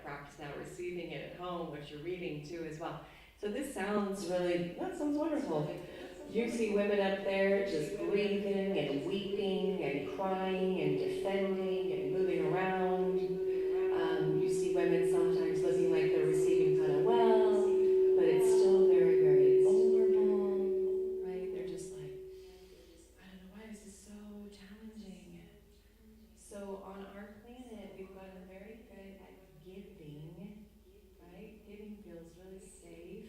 practice now receiving it at home, which you're reading too as well. So this sounds really, that sounds wonderful. You see women up there just grieving and weeping and crying and defending and moving around. You see women sometimes looking like they're receiving kind of well, but it's still very, very vulnerable, right? They're just like, I don't know, why is this so challenging? So on our planet, we've gotten very good at giving, right? Giving feels really safe.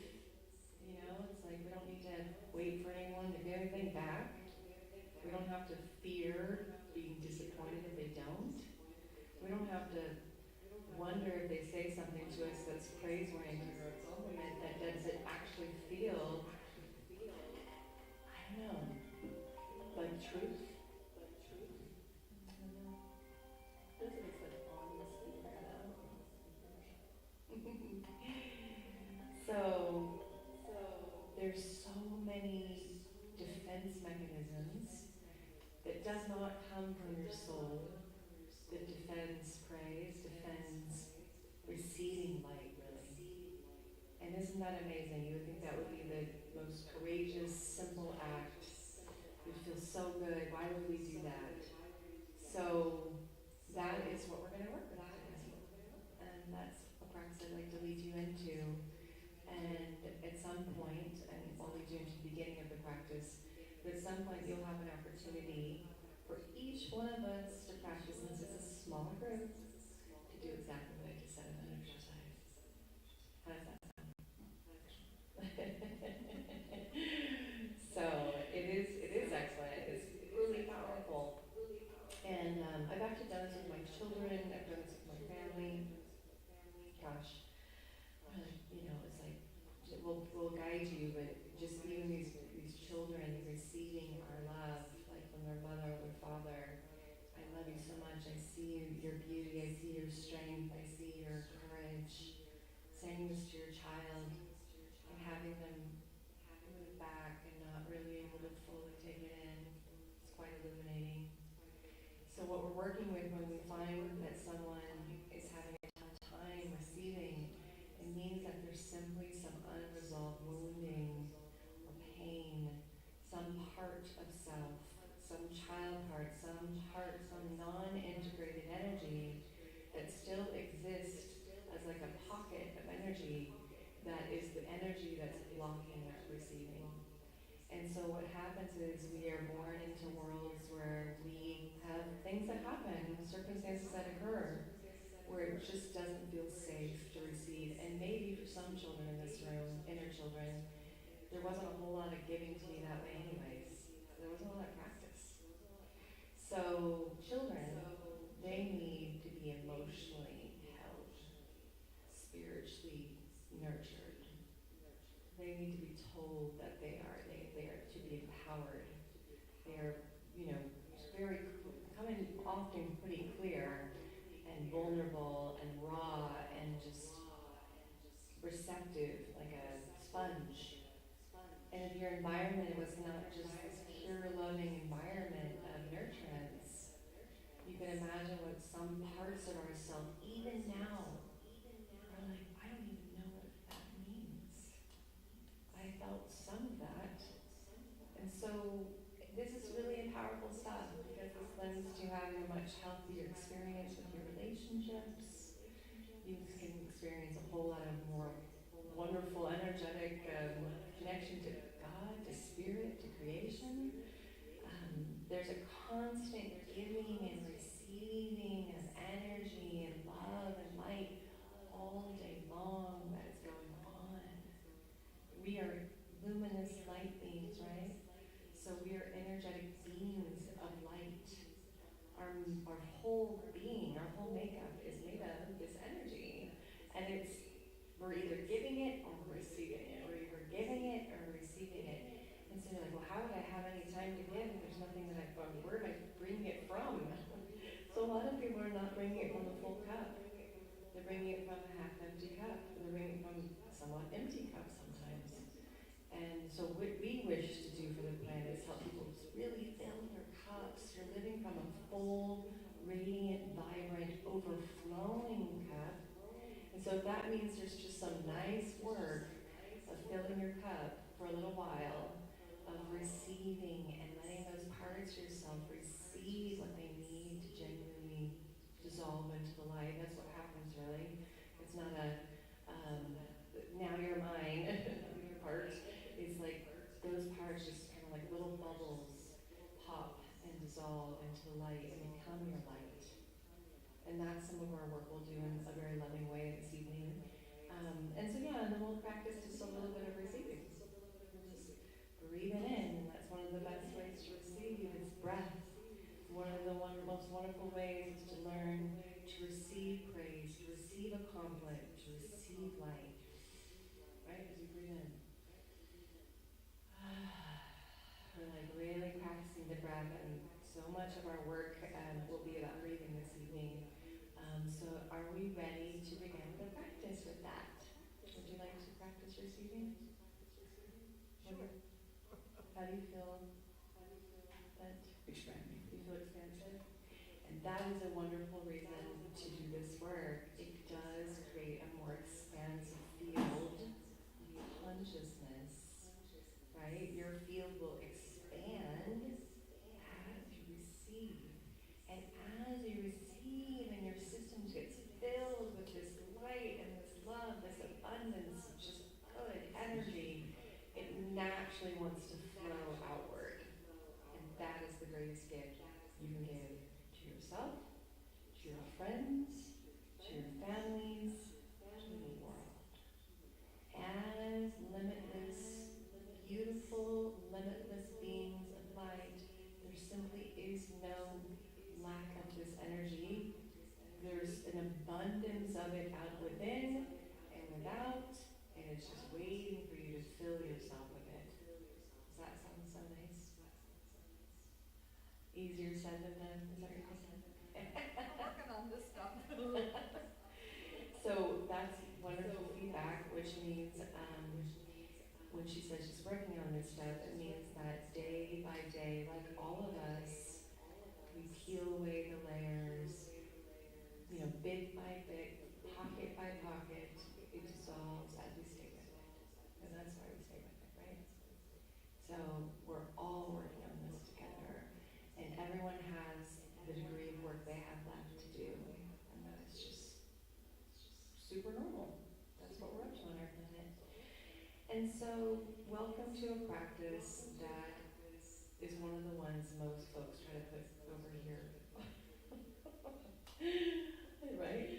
You know, it's like we don't need to wait for anyone to give anything back. We don't have to fear being disappointed if they don't. We don't have to wonder if they say something to us that's praiseworthy or a compliment that does it actually feel, I don't know, like truth? I don't know. Feels like it's like on the speaker now. So there's so many defense mechanisms that does not come from your soul, that defends praise, defends receiving light, really. And isn't that amazing? You would think that would be the most courageous, simple act. It would feel so good. Why would we do that? So that is what we're going to work with today. And that's a practice I'd like to lead you into. And at some point, and I'll lead you into the beginning of the practice, but at some point you'll have an opportunity for each one of us to practice, since it's a small group, to do exactly what I just said in that exercise. How does that sound? So it is excellent. It's really powerful. And I've actually done this with my children. I've done this with my family. Gosh, it's like we'll guide you, but just even these children receiving our love, like from their mother or their father. I love you so much. I see your beauty. I see your strength. I see your courage. Saying this to your child and having them move back and not really able to fully take it in. It's quite illuminating. So what we're working with when we find that someone is having a tough time receiving, it means that there's simply some unresolved wounding or pain, some part of self, some child heart, some non-integrated energy that still exists as like a pocket of energy that is the energy that's blocking that receiving. And so what happens is we are born into worlds where we have things that happen, circumstances that occur, where it just doesn't feel safe to receive. And maybe for some children in this room, inner children, there wasn't a whole lot of giving to me that way anyways. There wasn't a lot of practice. So children, they need to be emotionally held, spiritually nurtured. They need to be told that they are to be empowered. They are, very coming often pretty clear and vulnerable and raw and just receptive, like a sponge. And if your environment was not just this pure, loving environment of nurturance, you can imagine what some parts of ourselves, even now, are like, I don't even know what that means. I felt some of that. And so this is really powerful stuff because this lends to having a much healthier experience with your relationships. You can experience a whole lot of more wonderful, energetic connection to God, to spirit, to creation. There's a constant giving and receiving of energy and love and light all day long that is going on. We are luminous light beings, right? So we are energetic beings of light. Our whole being, our whole makeup is made of this energy. And we're either giving it or receiving it. We're either giving it or receiving it. And so you're like, well, how would I have any time to give if there's nothing that I've done? Where am I bringing it from? So a lot of people are not bringing it from a full cup. They're bringing it from a half-empty cup. They're bringing it from a somewhat empty cup sometimes. And so what we wish to do for the planet is help people really fill their cups. You're living from a full, radiant, vibrant, overflowing cup. So that means there's just some nice work of filling your cup for a little while, of receiving and letting those parts of yourself receive what they need to genuinely dissolve into the light. That's what happens, really. It's not a now you're mine part. It's like those parts just kind of like little bubbles pop and dissolve into the light and become your light. And that's some of our work we'll do in a very loving way this evening. And so yeah, and then we'll practice just a little bit of receiving. Just breathing in, and that's one of the best ways to receive is breath. One of the most wonderful ways is to learn to receive praise, to receive a compliment, to receive light. Right? As you breathe in. We're like really practicing the breath, and so much of our work will be about breathing this evening. So are we ready to begin the practice with that? Would you like to practice receiving? Sure. How do you feel that? Expanding. You feel expansive? And that is a wonderful reason to do this work. It does create a more expansive field of consciousness, right? Your field will expand as you receive. And as you receive and your system gets filled with this light and this love, this abundance of just good energy, it naturally wants to flow outward. And that is the greatest gift you can give to yourself, to your friends, to your families, to the world. As limitless, beautiful, limitless beings of light, there simply is no lack of this energy. There's an abundance of it out within and without, and it's just waiting for you to fill yourself with it. Does that sound so nice? Easier said than done, is that your question? I'm working on this stuff. So that's wonderful feedback, which means when she says she's working on this stuff, it means that day by day, like all of us, we peel away the layers, bit by bit, pocket by pocket, it dissolves as we stay with it. And that's why we stay with it, right? So we're all working on this together, and everyone has the degree of work they have left to do, and that is just super normal. That's what we're up to on our planet. And so, welcome to a practice that is one of the ones most folks try to put over here. Right?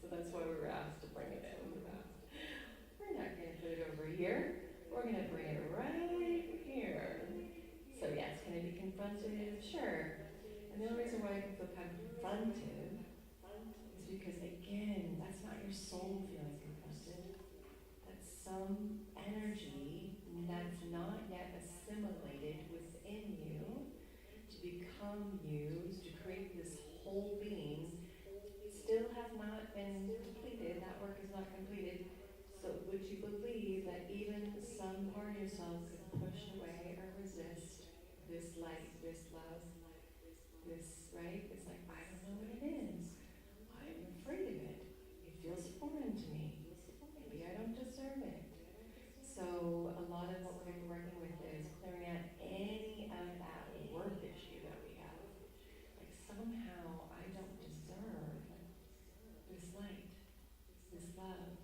So that's why we were asked to bring it in. We're not going to put it over here. We're going to bring it right here. So yes, can it be confronted? Sure. And the only reason why I can feel confronted is because, again, that's not your soul feeling confronted. That's some energy that's not yet assimilated within you to become you, to create this whole being. Still has not been completed. That work is not completed. So would you believe that even some part of yourself could push away or resist this light, this love, this, right? It's like, I don't know what it is. I'm afraid of it. It feels foreign to me. Maybe I don't deserve it. So a lot of what we're going to be working with is clearing out any of that worth issue that we have. Like somehow I don't deserve this light, this love.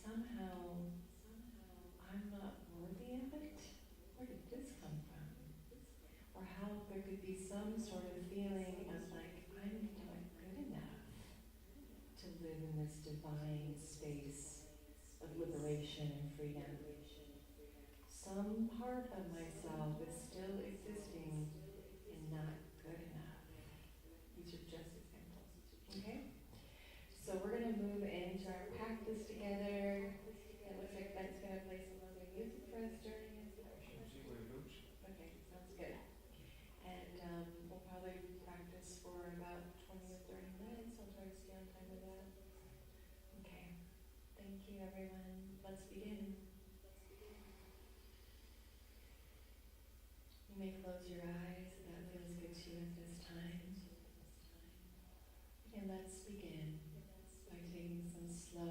Somehow I'm not worthy of it. Where did this come from? Or how there could be some sort of feeling of like, I'm not good enough to live in this divine space of liberation and freedom. Some part of myself is still existing and not good enough. These are just examples. Okay? So we're going to move into our practice together. It looks like Ben's going to play some lovely music for us during it. We'll see where it goes. Okay, sounds good. And we'll probably practice for about 20 or 30 minutes. I'll try to stay on time with that. Okay. Thank you, everyone. Let's begin. You may close your eyes if that feels good to you at this time. And let's begin by taking some slow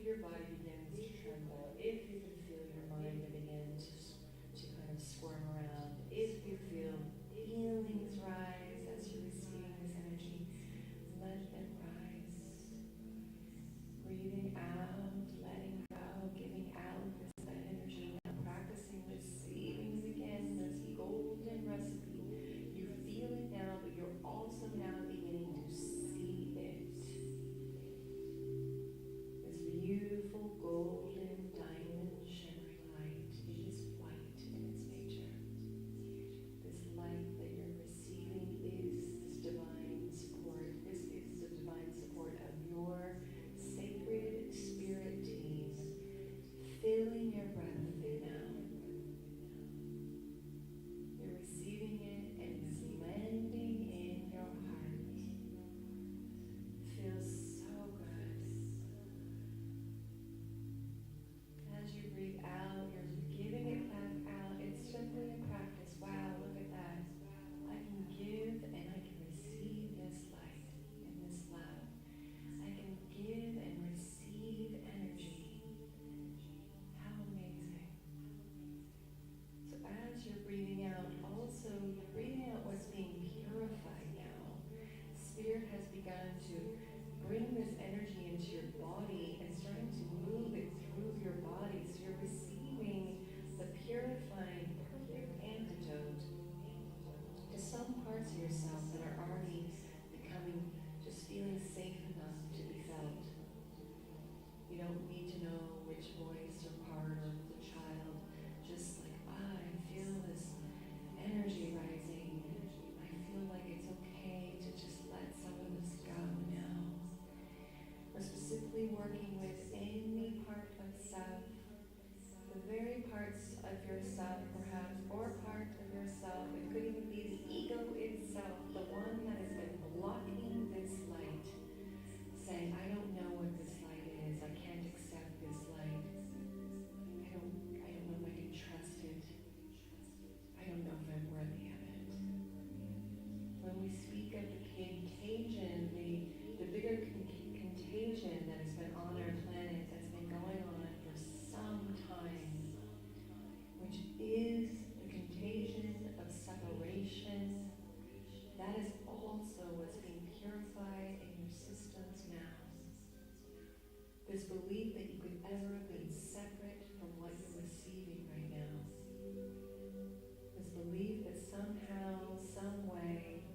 your body begins to tremble, if you can feel your mind begin to kind of squirm around, if you feel feelings rise as you're receiving this energy, let them rise. Breathing out, letting go, giving out this energy, now practicing receiving again, this golden recipe. You feel it now, but you're also now beginning to see it. This beautiful golden diamond shimmering light. It is white in its nature. This light that you're receiving is this divine support. This is the divine support of your sacred spirit team, filling your breath now. You're receiving it and it's landing in your heart. Feels so good. As you breathe out, you're giving it back out. It's simply a practice. Wow, look at that. I can give and I can receive this light and this love. I can give and receive energy. How amazing. So as you're breathing out, also you're breathing out what's being purified now. Spirit has begun to bring this energy into your body and starting to move it through your body. So you're receiving the purifying, perfect antidote to some parts of yourself that are already becoming, just feeling safe enough to be felt. You don't need to know which voice or part of the child, just like, I feel this energy rising. I feel like it's okay to just let some of this go now. We're specifically working with any part of self, the very parts of yourself perhaps, or part of yourself. It could even be the ego itself, the one that has been blocking this light, saying, I don't know what this light is. I can't accept this light. I don't know if I can trust it. I don't know if I'm worthy of it. When we speak of the contagion, the bigger contagion that has been on our planet, that's been going on for some time, which is the contagion of separation, that is also what's being purified in your systems now. This belief that you could ever have been separate from what you're receiving right now. This belief that somehow, some way,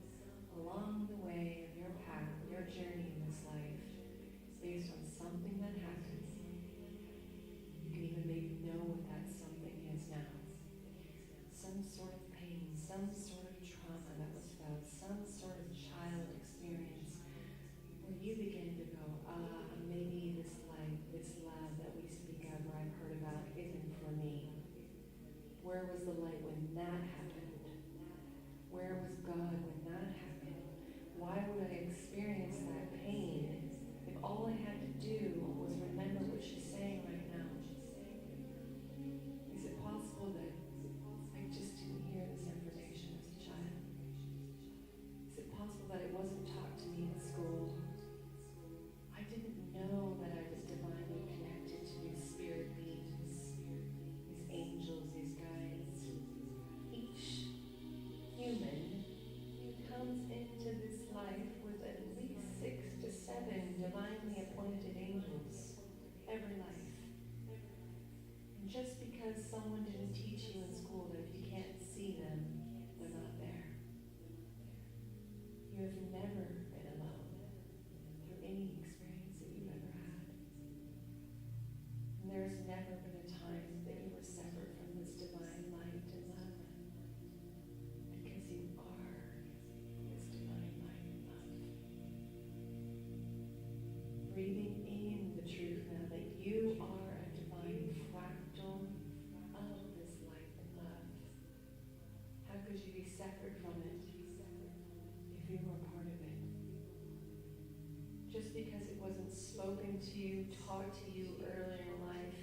along the way of your path, your journey in this life, based on something that happened. You can even maybe know what that something is now. Some sort of pain, some sort of trauma that was felt, some sort of child experience where you begin to go, maybe this light, this love that we speak of or I've heard about isn't for me. Where was the light when that happened? Where was God when that happened? Why would I experience that pain if all I had to do was remember what she's saying right now? Is it possible that I just didn't hear this information as a child? Is it possible that it wasn't taught to me in school? I didn't know that I was divinely connected to these spirit beings, these angels, these guides. Each human comes into this life with at least 6 to 7 divinely appointed angels every life. And just because someone didn't teach you in school that if you can't see them, they're not there. You have never been alone through any experience that you've ever had. And there's never been a time that you were separate from this divine light and love. Because you are this divine light and love. Breathing in the truth now that you are a divine fractal of this light and love. How could you be separate from it if you were part of it? Just because it wasn't spoken to you, taught to you earlier in life,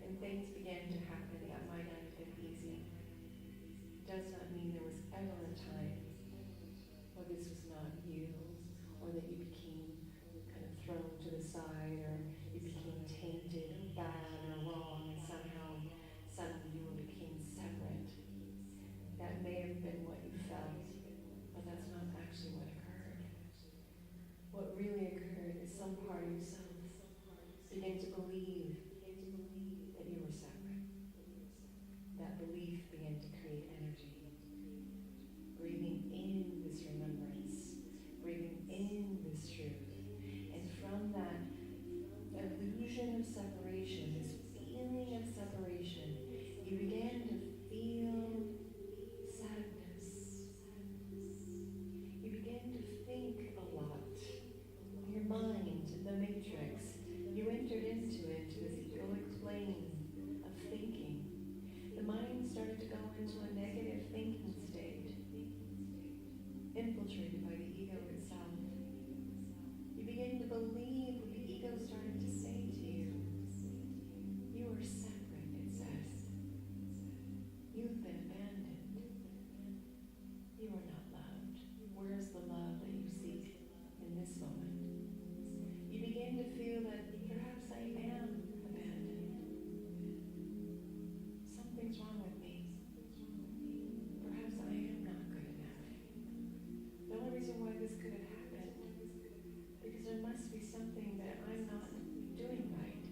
and things began to happen that might not have been easy, does not mean there was ever a time where this was not you, or that you became kind of thrown to the side, or you became tainted part of yourself begin to believe that you were separate. That belief began to create energy. Breathing in this remembrance, breathing in this truth. And from that illusion of separation, this feeling of separation, you began to feel sadness. You began to think a lot. Your mind, the matrix, you entered into it, to this egoic plane of thinking. The mind started to go into a negative thinking state, infiltrated by the ego itself. You begin to believe what the ego started to say to you. You are separate, it says. You've been abandoned. You are not loved. Where is the love that you seek in this moment? You begin to feel that perhaps I am abandoned. Something's wrong with me. Perhaps I am not good enough. The only reason why this could have happened, because there must be something that I'm not doing right.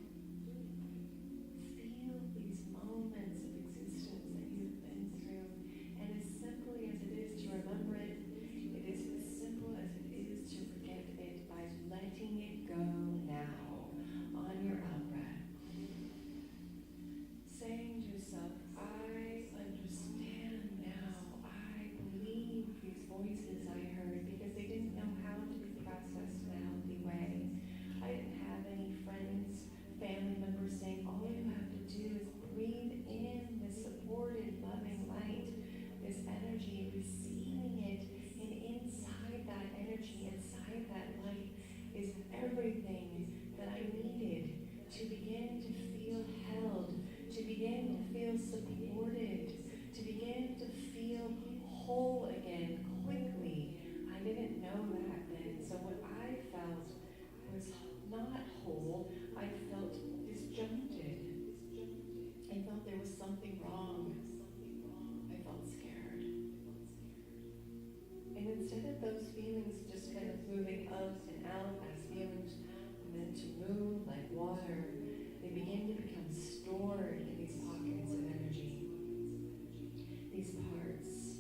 Feel these moments of existence that you've been through, and as simply as it is to remember it, it is as simple as it is to forget it by letting it go now on your out-breath. Saying to yourself, I understand now. I believe these voices I heard because they didn't know how to be processed in a healthy way. I didn't have any friends, family members saying, all you have to do is breathe in this supported, loving light, this energy, receiving it, and inside that energy, inside that light, is everything that I needed to begin to feel held, to begin to feel supported, to begin to feel whole again quickly. I didn't know that then, so what I felt was not whole. I felt disjointed. I felt there was something wrong. I felt scared. And instead of those feelings just kind of moving up and out as feelings meant to move like water, they begin to become stored in these pockets of energy. These parts,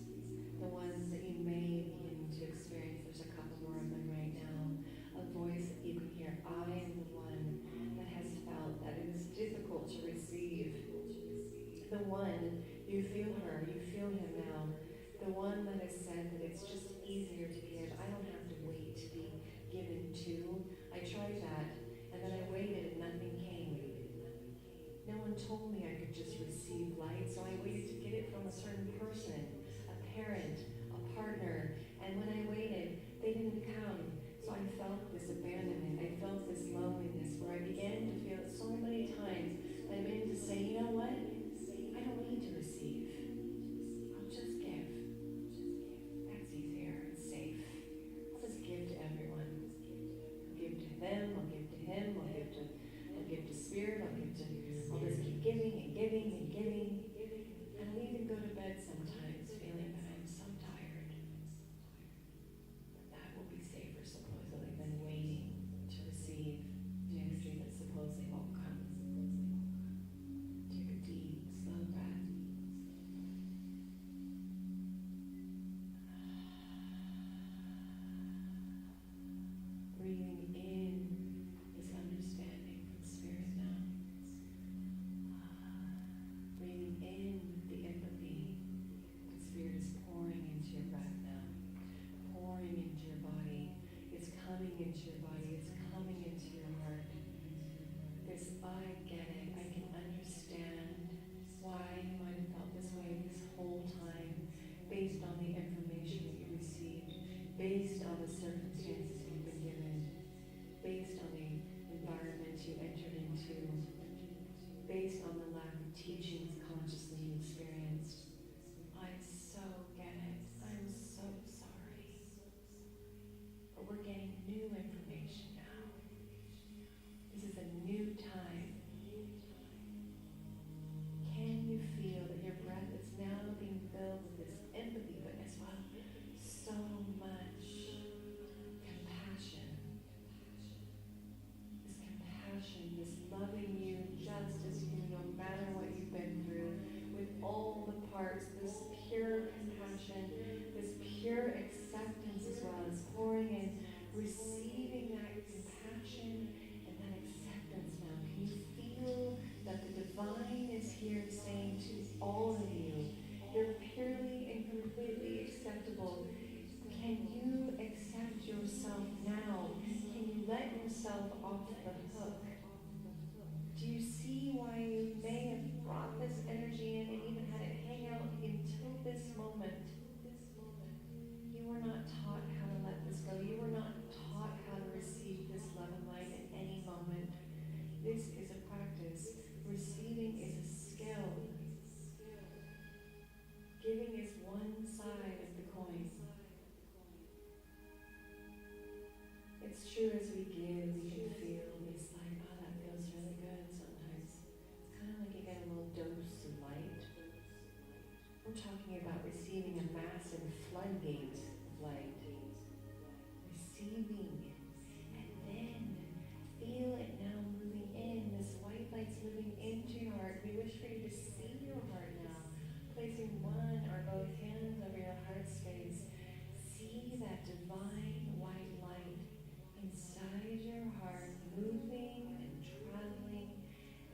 the ones that you may begin to experience, there's a couple more of them right now, a voice that you can hear, I am the one that has felt that it is difficult to receive. The one, you feel her, you feel him now, the one that has said that it's just easier to give. I don't have to wait to be given to. I tried that, and then I waited and nothing came. No one told me I could just receive light, so I waited to get it from a certain person, a parent, a partner, and when I waited, they didn't come. So I felt this abandonment, I felt this loneliness, where I began to feel it so many times. I began to say, you know what? I don't need to receive. I'll just give. That's easier, it's safe. I'll just give to everyone. I'll give to them, I'll give to him, I'll give to spirit, I'll just keep giving and giving and giving. And I'll even go to bed sometimes feeling that I'm so tired. But that will be safer supposedly than waiting to receive the energy that supposedly won't come. Take a deep, slow breath. Breathing in this understanding from spirit now. Breathing in with the empathy. The spirit is pouring into your breath now. Pouring into your body. It's coming into your body. It's coming into your heart. This, I get it. I can understand why you might have felt this way this whole time, based on the information that you received, based on the circumstances you've been given, based on the environment you entered into, based on the lack of teachings consciously you experienced. I so get it. I'm so sorry. But we're getting new information now. This is a new time. Can you feel that your breath is now being filled with this empathy, but as well, so much compassion, this pure acceptance as well as pouring in, receiving that compassion and that acceptance now. Can you feel that the divine is here saying to all of you, you're purely and completely acceptable. Can you accept yourself now? Can you let yourself off the hook? Do you see why you may have brought this energy in and even had it hang out until this moment? You were not taught how to let this go. You were not taught how to receive this love and light in any moment. This is a practice. Receiving is a skill. Giving is one side of the coin. It's true, as we give, we can feel this like, oh, that feels really good sometimes. It's kind of like you get a little dose of light. We're talking about receiving a massive floodgate of light. Receiving. And then feel it now moving in. This white light's moving into your heart. We wish for you to see your heart now. Placing one or both hands over your heart space. See that divine white light inside your heart, moving and traveling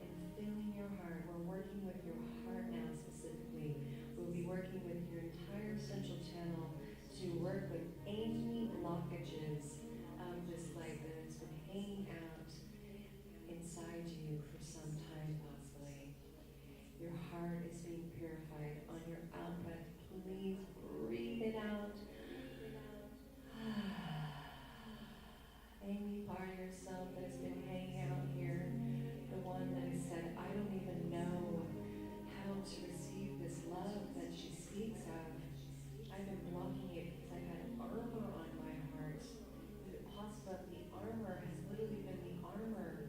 and filling your heart. We're working with your heart now specifically. We'll be working with your entire central channel to work with any blockages of this light that has been hanging out inside you for some time possibly. Your heart is being purified. On your out breath, please breathe it out. Any part of yourself that has been hanging out here, the one that has said, I don't even know how to receive this love that she speaks of. I've been blocking it because I've had armor on my heart. Is it possible that the armor has literally been the armor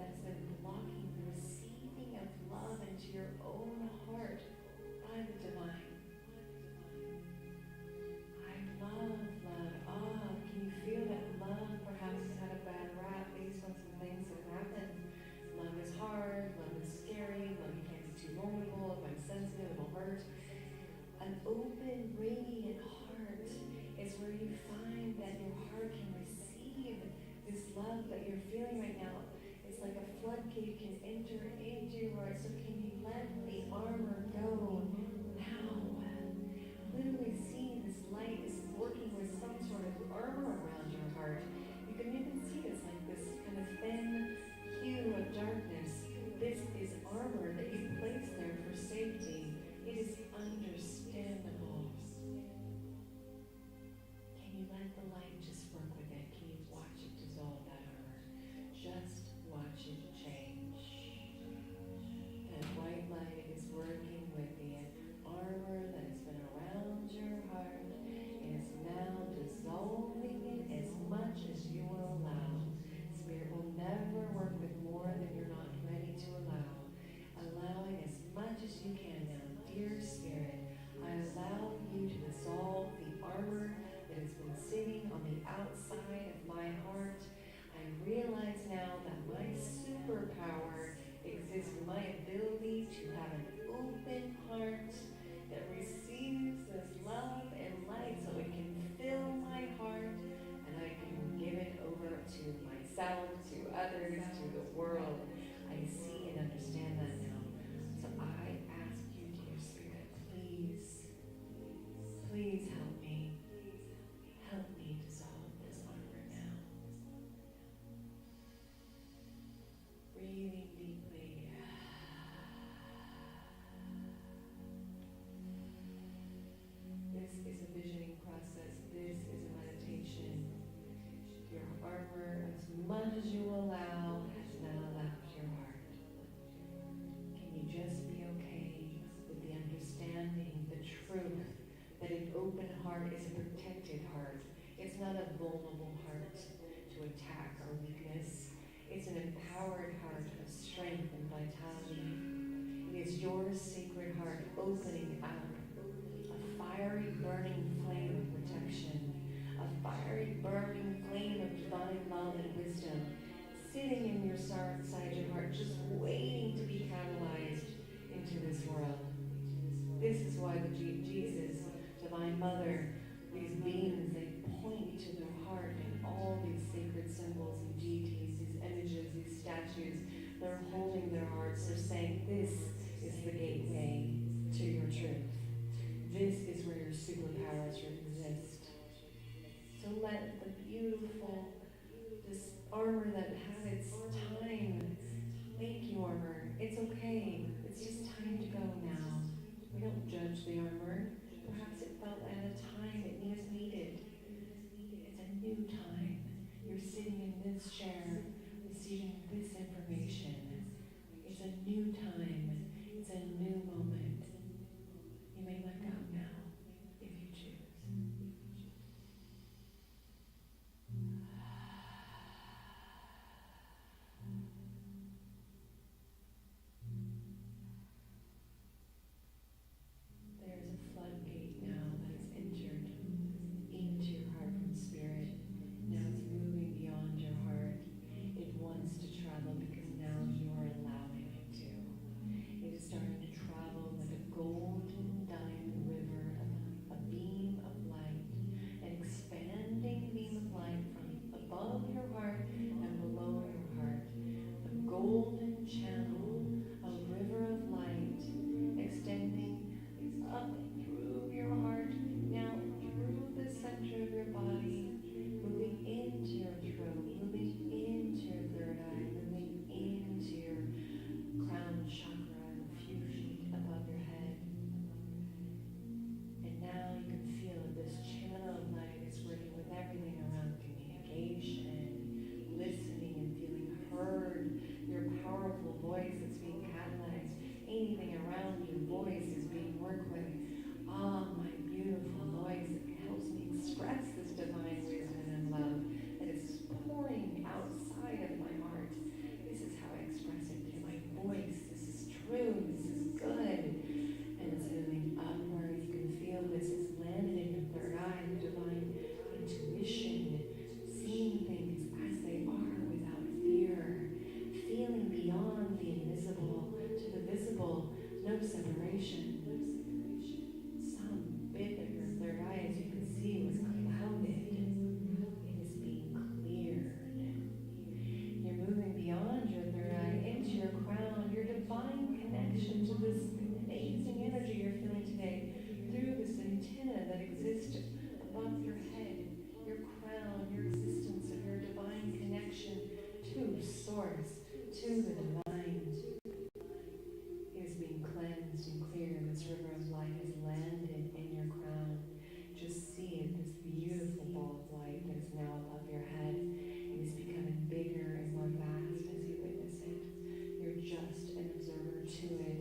that's been blocking the receiving of love into your own heart by the divine? I love love. Ah, can you feel that love perhaps has had a bad rap based on some things that have happened? Love is hard, love is scary, love you can't be too vulnerable, if I'm sensitive, it'll hurt. An open, radiant heart is where you find that your heart can receive this love that you're feeling right now. It's like a floodgate can enter into your heart. So can you let the armor go now? Literally see this light is working with some sort of armor around your heart. You can even see it's like this kind of thin hue of darkness. This is armor that you place there for safety. It is understandable. Can you let the light just work with it? Can you watch it dissolve that armor? Just watch it change. That white light is working with the armor that has been around your heart. It is now dissolving it as much as you will allow. Spirit will never work with more than you're not ready to allow. Allowing as much as you can now. Dear Spirit, I allow you to dissolve the armor that has been sitting on the outside of my heart. I realize now that my superpower exists in my ability to have an open heart that receives this love and light so it can fill my heart and I can give it over to myself, to others, to the world. I see and understand that now. So I ask you, dear Spirit, please help me. Help me dissolve this armor now. Breathing deeply. This is a visioning process. This is a meditation. Your armor, as much as you allow, has now left your heart. Can you just be okay with the understanding, the truth, that an open heart is a protected heart? It's not a vulnerable heart to attack or weakness. It's an empowered heart of strength and vitality. It is your sacred heart opening up a fiery burning flame of protection, a fiery burning flame of divine love and wisdom, sitting in your inside your heart, just waiting to be catalyzed into this world. This is why the Jesus, divine judge the armor. Perhaps it felt at a time it was needed. It's a new time. You're sitting in this chair, receiving this information. It's a new time. It's a new moment. You may let go now, if you choose. There's a floodgate now that has entered into your heart from spirit. Now it's moving beyond your heart. It wants to travel because now you are allowing it to. It is starting to travel like a golden diamond river, a beam of light, an expanding beam of light from above your heart and below your heart. A golden channel, a river of light extending up through your heart, now through the center of your body, moving into your throat, moving into your third eye, moving into your crown chakra, a few feet above your head. And now you can feel that this channel of light is working with everything around communication, listening and feeling heard, your powerful voice that's being catalyzed, anything around your voice is being worked with. Ah, my beautiful voice that helps me express this divine wisdom and love that is pouring outside of my heart. This is how I express it through my voice. This is true. This is good. And it's moving upward. You can feel this. It's landed in your third eye, the divine intuition, seeing things as they are without fear, feeling beyond the invisible to the visible, no separation. Some bit of your third eye, as you can see, was clouded. It is being cleared. You're moving beyond your third eye into your crown, your divine connection to this amazing energy you're feeling today through this antenna that exists above your head, your crown, your existence of your divine connection to source, to the divine. It is being cleansed and cleared. This river of light has landed in your crown. Just see it, this beautiful ball of light that is now above your head. It is becoming bigger and more vast as you witness it. You're just an observer to it.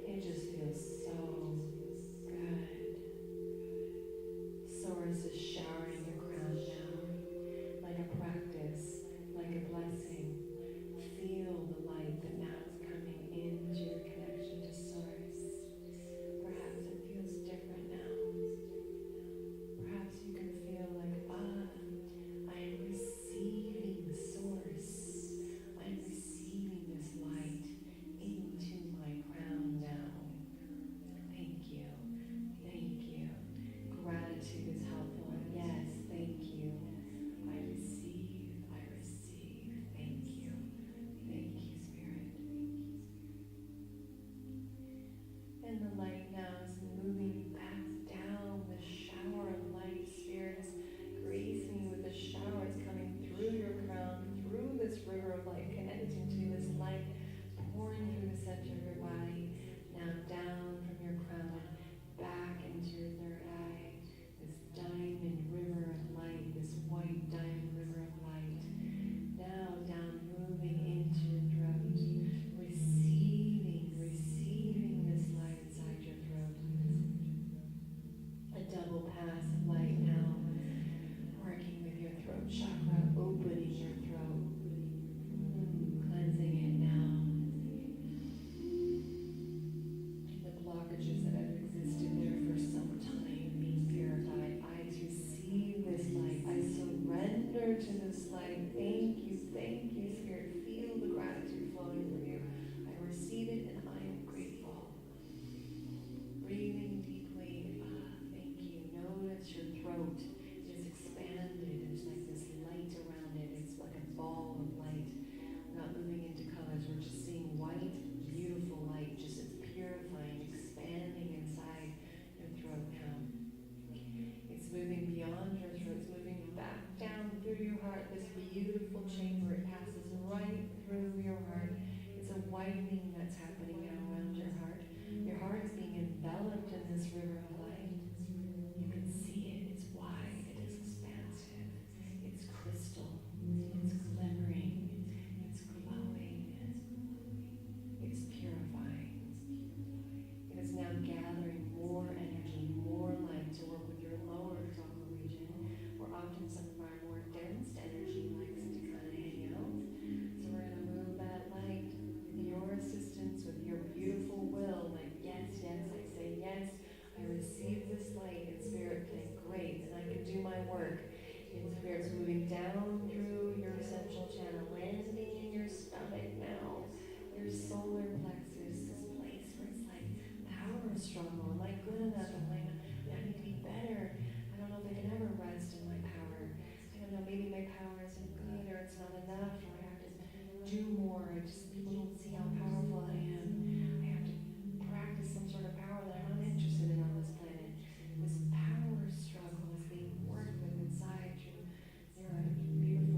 It just feels so good. Source is showering your crown now, like a practice, like a blessing. Feel the light that now is coming into your connection to source. Perhaps it feels different now. Perhaps you can feel like, I am receiving source. I am receiving this light into my crown now. Thank you. Thank you. Gratitude is helpful. Yes, thank you. I receive. Thank you. Thank you, Spirit. And the light now is moving back down. The shower of light, Spirit is gracing you with the shower. It's coming through your crown, through this river of light, connecting to this light, pouring through the center of your body, now down from your crown, back into your third eye. This diamond river of light, this white diamond river of light, now down, moving into your throat, receiving this light inside your throat. A double pass of light now, working with your throat chakra, opening your throat, cleansing it now. The blockages that have existed there for some time being purified. I receive this light. I surrender to this light. Thank you, Spirit. Feel the gratitude flowing from you. I receive it and I am grateful. Breathing deeply. Thank you. Notice your throat is expanded. There's like this light around it. It's like a ball of light. We're not moving into colors. We're just seeing white, beautiful light. Just it's purifying, expanding inside your throat now. It's moving beyond your throat. It's moving back down through your heart. This beautiful chamber. It passes right through your heart. It's a widening that's happening now around your heart. Your heart is being enveloped out in this river of light. You can see it, it's wide, it is expansive, it's crystal, it's glimmering, it's glowing, it's purifying. It is now gathering more energy, more light to work with your lower chakra region, where often some of our more dense energy likes to kind of hang out. So we're going to move that light with your assistance, with your beautiful will, like yes, yes, I say yes, I receive this light in spirit, saying great, and I can do my work. In spirit's moving down through your central channel, landing in your stomach now, your solar plexus, this place where it's like power struggle. Am I good enough? I need to be better. I don't know if I can ever rest in my power. I don't know, maybe my power isn't good or it's not enough or I have to do more. People don't see how powerful I am. I have to practice some sort of power that I'm not interested in on this planet. This power struggle is being worked with inside your beautiful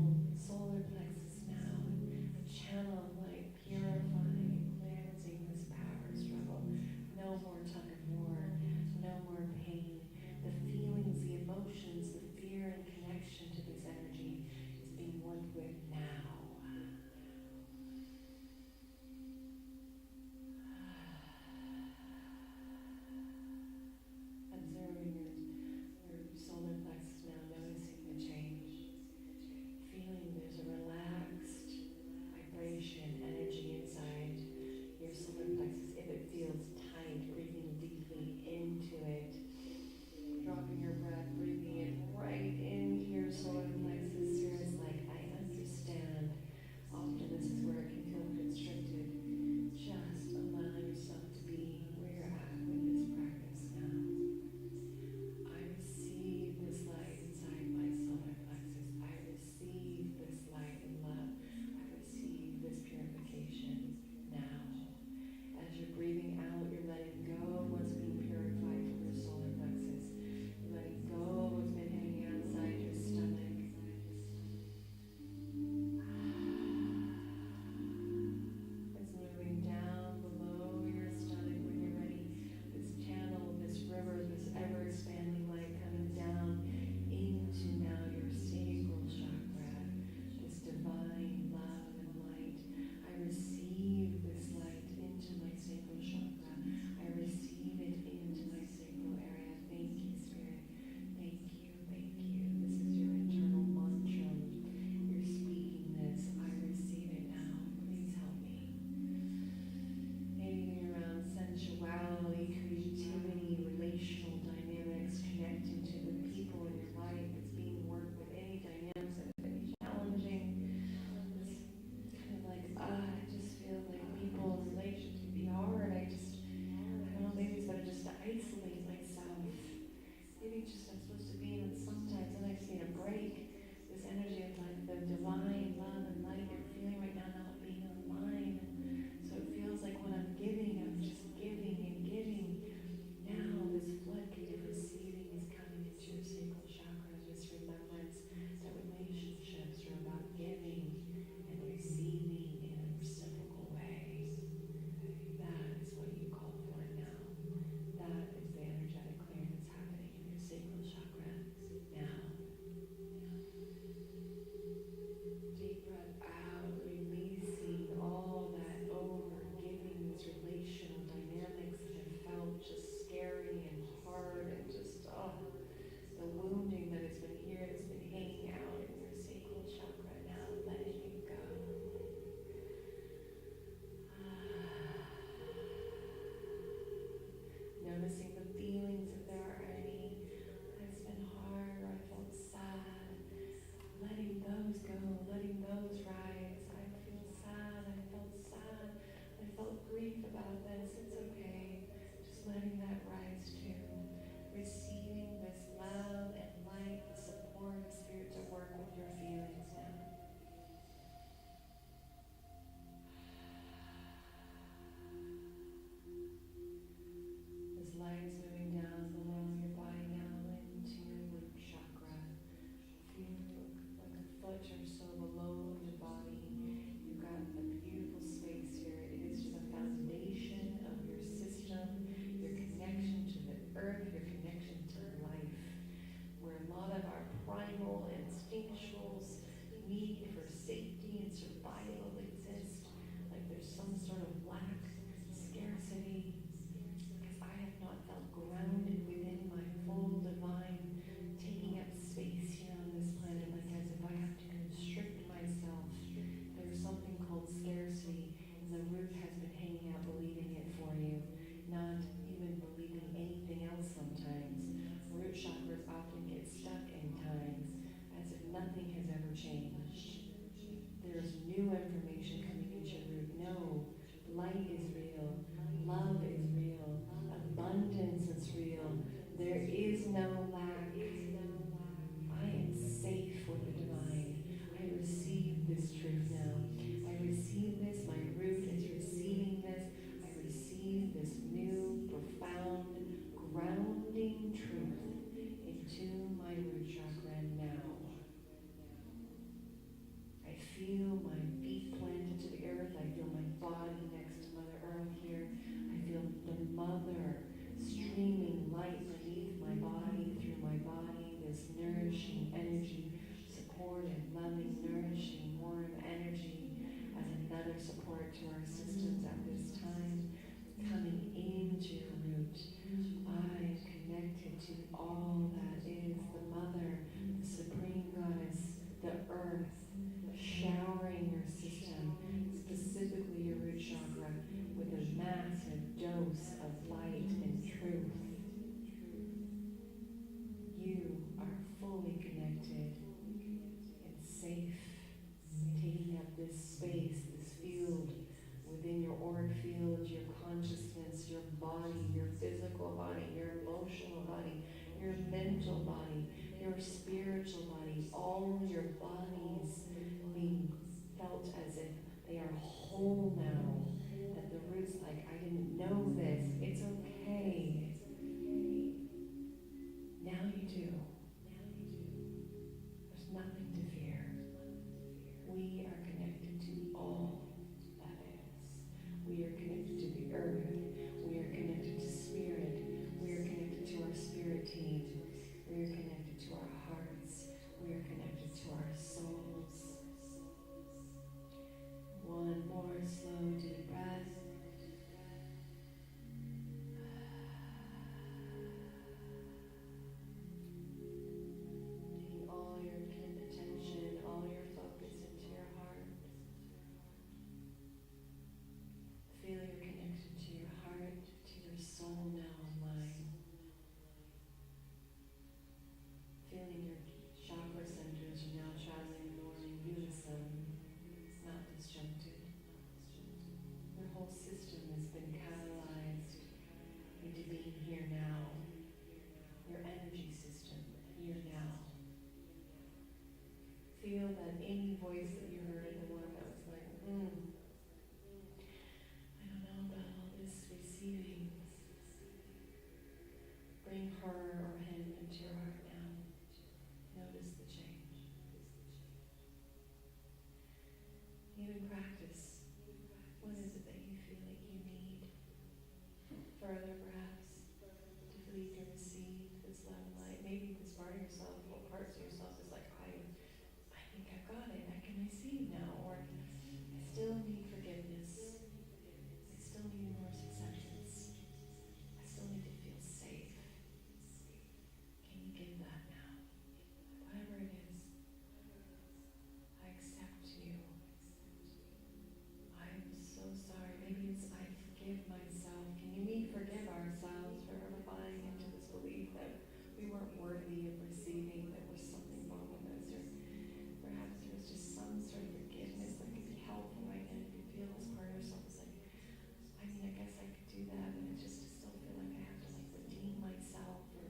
fully connected and safe, taking up this space, this field within your auric field, your consciousness, your body, your physical body, your emotional body, your mental body, your spiritual body, all your bodies being felt as if they are whole now. That the root's like, I didn't know this. It's okay. Now you do. There's nothing to fear. We are connected to all that is. We are connected to the earth. We are connected to spirit. We are connected to our spirit team. We are connected to our hearts. We are connected to our souls. One more slow deep breath. Taking all your attention, all your focus into your heart. Feel your connection to your heart, to your soul now online. Feeling your chakra centers are now traveling more in unison, not disjuncted. Your whole system has been catalyzed into being here now. Your energy system, here now. Feel that any voice that you heard, the one that was like, I don't know about all this receiving. Bring her or him into your heart now. Notice the change. Even practice. What is it that you feel like you need? Further perhaps, to lead or receive this love and light. Maybe this part of yourself, or parts of yourself is like, I think I've got it. I can receive now. Or I still need forgiveness. I still need more acceptance. I still need to feel safe. Can you give that now? Whatever it is, I accept you. I'm so sorry. Maybe it's I forgive myself. Can we forgive ourselves for ever buying into this belief that we weren't worthy of receiving, that there was something wrong with us, or perhaps there was just some sort of forgiveness that could be helpful right now. You could feel this part of yourself is like, I mean, I guess I could do that, but it just still feel like I have to like redeem myself, or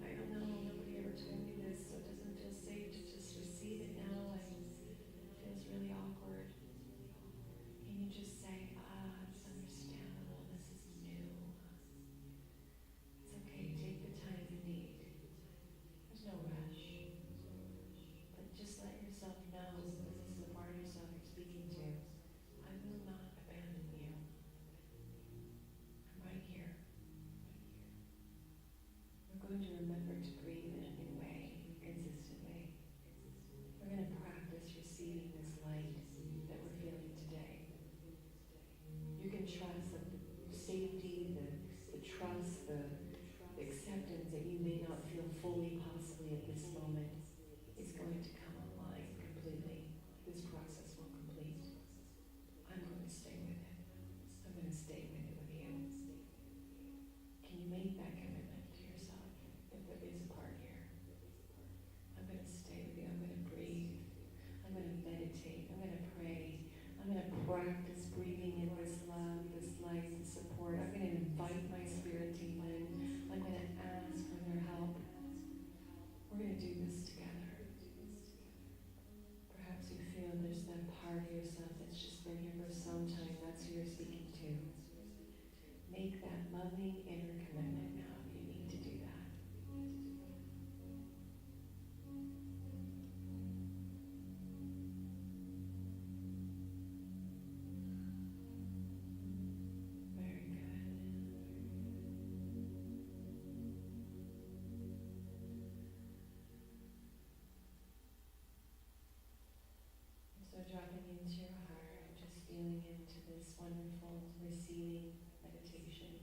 I don't know, nobody ever told me this, so it doesn't feel safe to just receive it now. It feels really awkward. Can you just say, it's understandable, this is new. It's okay, take the time you need. There's no rush. But just let yourself know, because this is a part of yourself you're speaking to, I will not abandon you. I'm right here. We're going to remember to breathe in a new way, consistently. We're going to practice receiving this light that we're feeling today. You can trust that the safety, the trust, the acceptance that you may not feel fully possibly at this moment is going to come online completely. This process will complete. I'm going to stay with it. I'm going to stay with it with you. Can you make that commitment to yourself if there is a part here? I'm going to stay with you. I'm going to breathe. I'm going to meditate. I'm going to pray. I'm going to practice breathing in this love, this light, this support. I'm going to invite my spirit team in. I'm going to ask for their help. We're going to do this together. Perhaps you feel there's that part of yourself that's just been here for some time. That's who you're speaking to. Make that loving inner commitment now. You need to do that. Very good. So dropping into your heart, just feeling into this wonderful receiving meditation,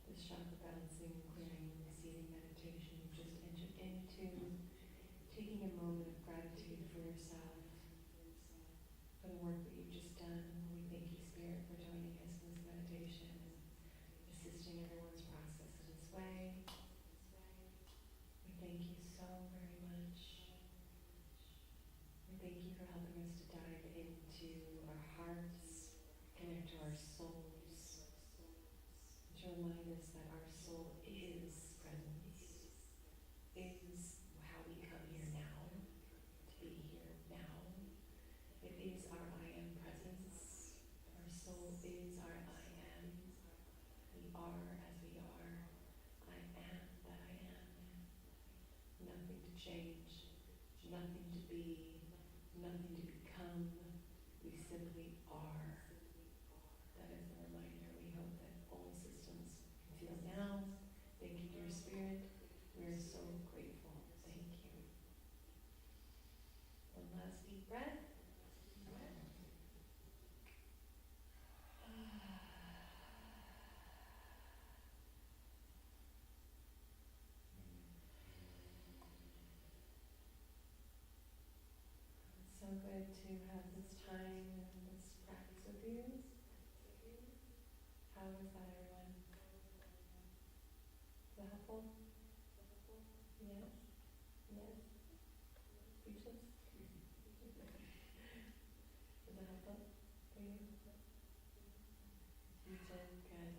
this chakra balancing, clearing, receiving meditation you've just entered into, taking a moment of gratitude for yourself, for the work that you've just done. We thank you, Spirit, for joining us in this meditation and assisting everyone's process in this way. We thank to our hearts, connect to our souls, to remind us that our soul is presence, is how we come here now, to be here now. It is our I am presence. Our soul is our I am. We are as we are. I am that I am. Nothing to change, nothing to be, nothing to become. We simply are. That is the reminder we hope that all systems feel now. Thank you, dear Spirit. We are so grateful. Thank you. One last deep breath. It's so good to have this time and this practice with you. How was that, everyone? Was that helpful? Yes? Yes? Speechless? Was that helpful for you? You did, good.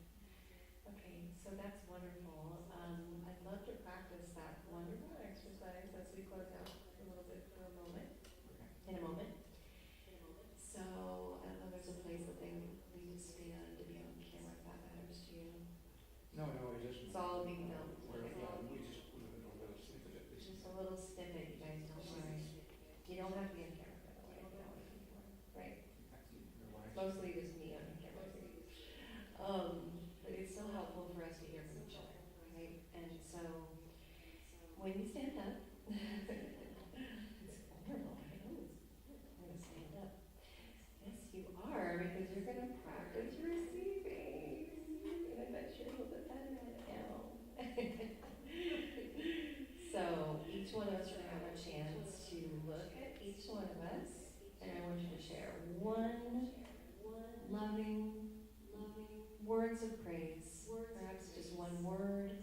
Okay, so that's wonderful. I'd love to practice that wonderful exercise as we close out a little bit for a moment. In a moment. So, I don't know, there's a place that they need to stand to be on camera if that matters to you. No, it doesn't. It's all being filmed. Yeah, we just put a little snippet of this. Just a little snippet, you guys, don't worry. You don't have to be on camera, by the way, if you don't want to be on camera, right? Otherwise, Mostly just me on camera. But it's so helpful for us to hear from each other, right? And so, when you stand up, it's vulnerable, I know, I'm gonna stand up. Yes, you are, because you're gonna practice receiving. And I bet you're a little bit better at it now. So, each one of us are gonna have a chance to look at each one of us, and I want you to share one loving words of praise, perhaps just one word,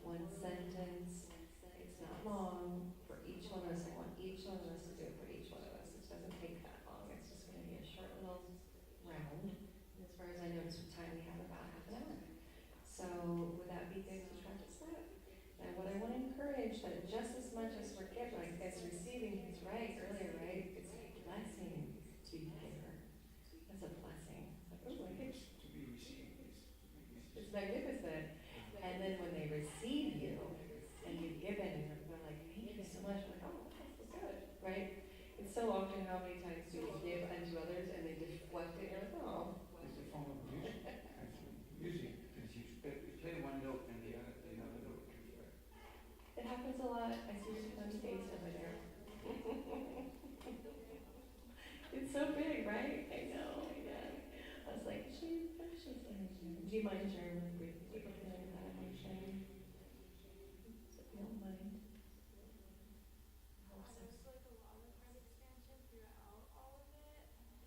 one sentence. It's not long for each one of us. I want each one of us to do it for each one of us. It doesn't take that long. It's just going to be a short little round. And as far as I know, this time we have about half an hour. So would that be good to practice that? And what I want to encourage that just as much as we're giving, like as receiving, he's right earlier, right? It's a blessing to be a giver. That's a blessing. It's like, oh, I get to be received is it's magnificent. And then when they receive you and you've given and they're like, thank you so much. I'm like, oh, that's so good, right? It's so often how many times do we give unto others and they deflect it and you're like, oh. It's a form of music, actually. Music, because you play one note and the another note comes back. It happens a lot. I see your funny face over there. It's so big, right? I know, yeah. I was like, what is she saying? Do you mind sharing really briefly what you're feeling that emotion? So if you don't mind. There's like a lot of heart expansion throughout all of it, and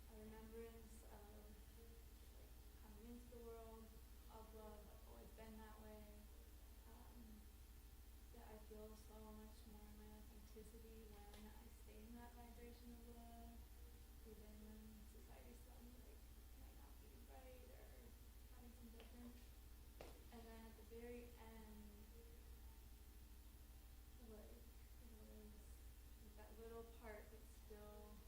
a remembrance of like coming into the world of love. I've always been that way. That I feel so much more in my authenticity when I stay in that vibration of love, even when society's telling me like might not be right or having some judgment. And then at the very end, like was that little part that's still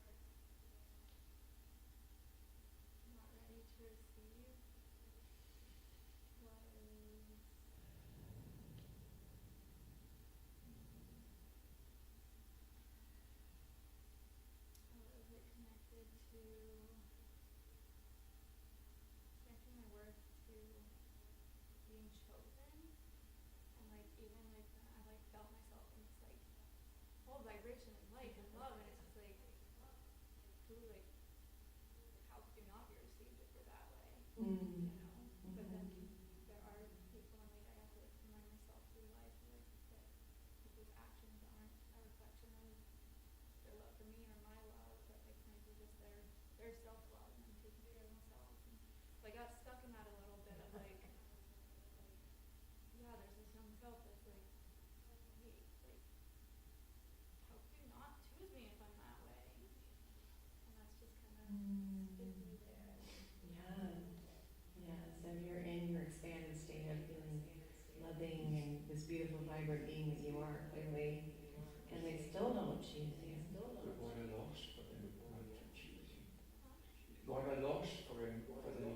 not ready to receive was it connected to connecting my worth to being chosen, and like even like I like felt myself in this like whole vibration of light and love, and it's just like who like how could you not be received if you're that way, you know? But then there are people, and like I have to like remind myself through life like that people's actions aren't a reflection of their love for me or my love, but like might be just their self-love and taking care of themselves. And so I got stuck in that a little bit of like, yeah, there's this young self that's like, wait, like, how could you not choose me if I'm that way? And that's being that you are, clearly, and they still don't choose you. But what a loss for them not to choose you. Huh? What a loss for them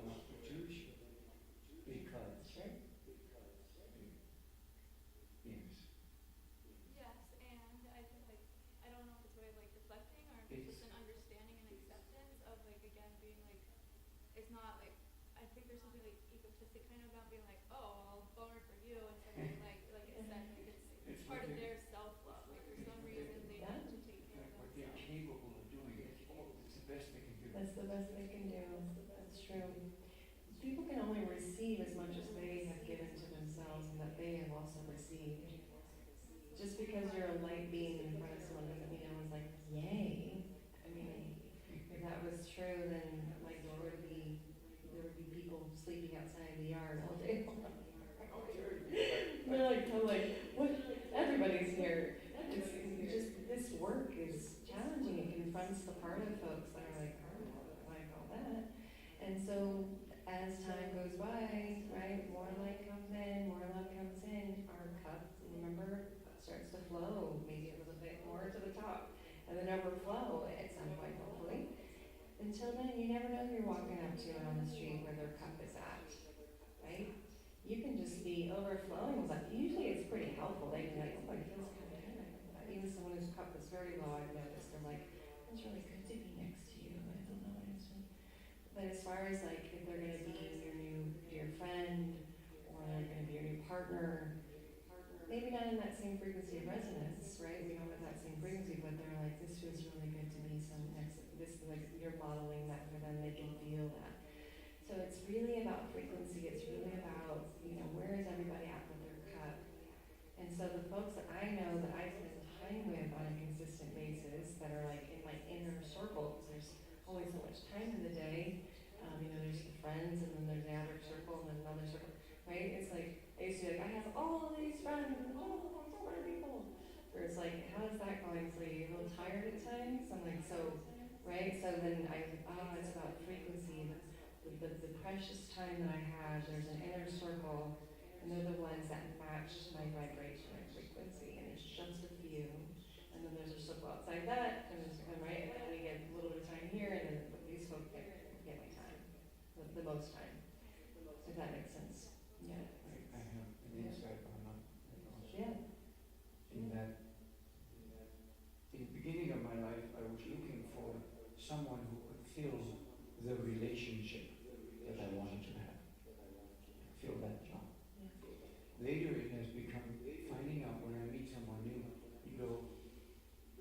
not to choose you. Because, Sure. yes, Yes, and I think like I don't know if it's a way of like deflecting or if it's just an understanding and acceptance of like again being like it's not like I think there's something like egotistic kind of about being like, oh, I'll boner for you instead of like it said like it's part of their self love. Like for some reason they Yeah. need to take care of what they're themselves. capable of doing, it's the best they can do. That's the best they can do. That's true. People can only receive as much as they have given to themselves and that they have also received. Just because you're a light being in front of someone doesn't mean everyone's like, yay. I mean, if that was true, then like there would be people sleeping outside the yard all day long. They're like, what? Everybody's here. It's just, this work is challenging. It confronts the part of folks that are like, oh, like all that. And so as time goes by, right, more light comes in, more love comes in, our cup, remember, starts to flow, maybe a little bit more to the top, and then overflow at some point, hopefully. Until then, you never know who you're walking up to on the street where their cup is at, right? You can just be overflowing with that. Usually it's pretty helpful. They can be like, oh, it feels kind of good. Even someone whose cup is very low, I've noticed, they're like, it's really good to be next to you. I don't know what it's really. But as far as like if they're going to be your new dear friend or they're going to be your new partner, maybe not in that same frequency of resonance, right? We don't have that same frequency, but they're like, this feels really good to me. So next, this like you're modeling that for them. They can feel that. So it's really about frequency. It's really about, where is everybody at with their cup? And so the folks that I know that I spend time with on a consistent basis that are like in my inner circle, because there's only so much time in the day. There's the friends and then there's the outer circle and then another circle, right? It's like, I used to be like, I have all of these friends and so many people. Where it's like, how is that going for you? You're a little tired at times? I'm like, so, right? So then it's about frequency. The precious time that I have, there's an inner circle, and they're the ones that match my vibration and frequency, and it's just a few. And then there's a circle outside that, and right, and then we get a little bit of time here, and then these folks get my time, the most time, if that makes sense. Yeah. I have an insight on that also. Yeah. In that, in the beginning of my life, I was looking for someone who could fill the relationship that I wanted to have. Fill that job. Yeah. Later it has become finding out when I meet someone new, you go,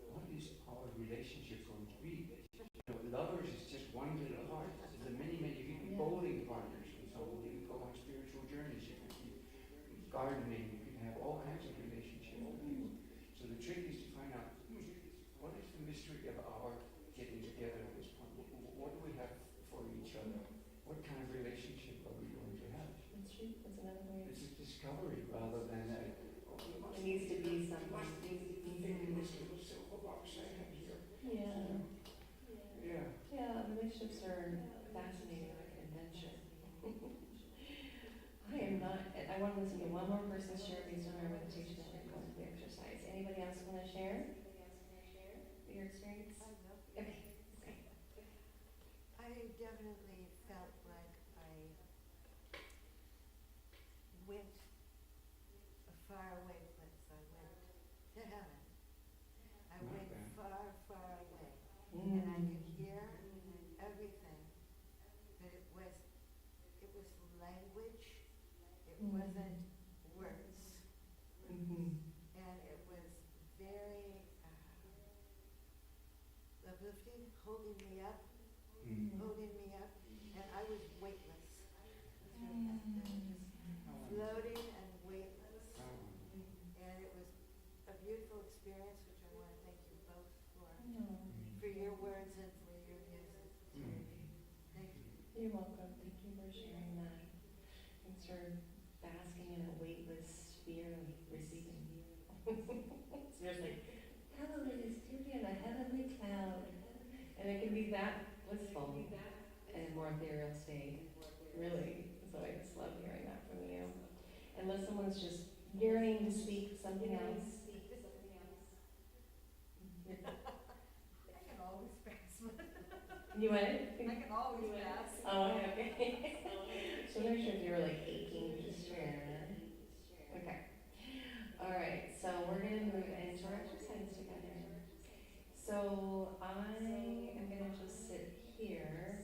what is our relationship going to be? Lovers is just one little heart. There's many, you can be bowling partners with someone, you can go on spiritual journeys, you can be gardening, you can have all kinds of relationships with people. So the trick is to find out, what is the mystery of our getting together at this point? What do we have for each other? What kind of relationship are we going to have? That's true. That's another way. It's a discovery rather than It needs to be something. this little silver box I have here. Yeah. Yeah. Yeah, relationships are fascinating, like an adventure. I want to listen to one more person share based on our meditation and we're going to the exercise. Anybody else want to share your experience? I will. Okay. I definitely felt like I went a far away place. I went to heaven. I Not went bad. far, far away. Mm. And I could hear everything. But it was language. It wasn't words. Mm-hmm. And it was very uplifting, holding me up, and I was weightless. Just floating and weightless. And it was a beautiful experience, which I want to thank you both for your words and for your music. Thank you. You're welcome. Thank you for sharing that. Thanks for basking in a weightless sphere of receiving. It's just like, hello, it is Judy in a heavenly cloud. And it can be that blissful and more ethereal state. Really. So I just love hearing that from you. Unless someone's just yearning to speak something else. I can always pass. You what? I can always pass. Oh, okay. So make sure if you were like aching to share. Okay. All right. So we're gonna move into our exercise together. So I am gonna just sit here,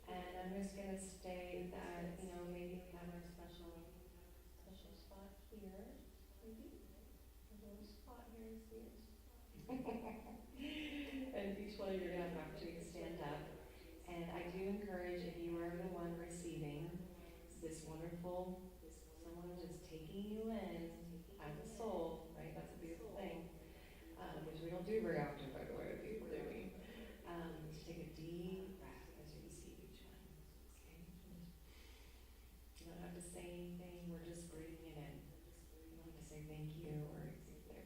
and I'm just gonna state that maybe we have our special spot here, maybe a little spot here is yours. And each one of you are gonna have an opportunity to stand up. And I do encourage, if you are the one receiving this wonderful, someone just taking you in as a soul, right? That's a beautiful thing, which we don't do very often, by the way, with people, do we? Just take a deep breath as you receive each one. Okay? You don't have to say anything, we're just breathing it in. You don't have to say thank you or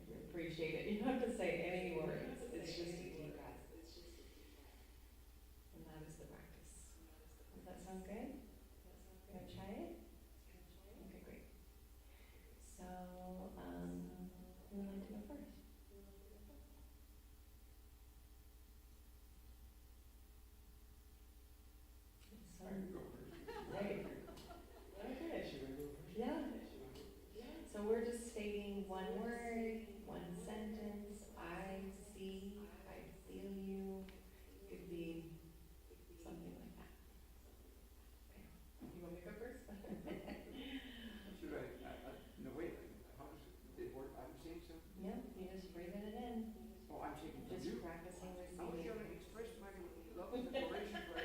we appreciate it. You don't have to say any words. It's just a deep breath. And that is the practice. Does that sound good? You want to try it? Okay, great. So, who would like to go first? So, I can go first. right. Okay. Should I go first? Yeah. So we're just stating one word, one sentence. I see, I feel you. Could be something like that. Okay. You want me to go first? Should I, no wait, how does it work? I'm saying something? Yeah, you just breathing it in. Oh, I'm taking from Just you. practicing I was receiving. gonna express my love and adoration for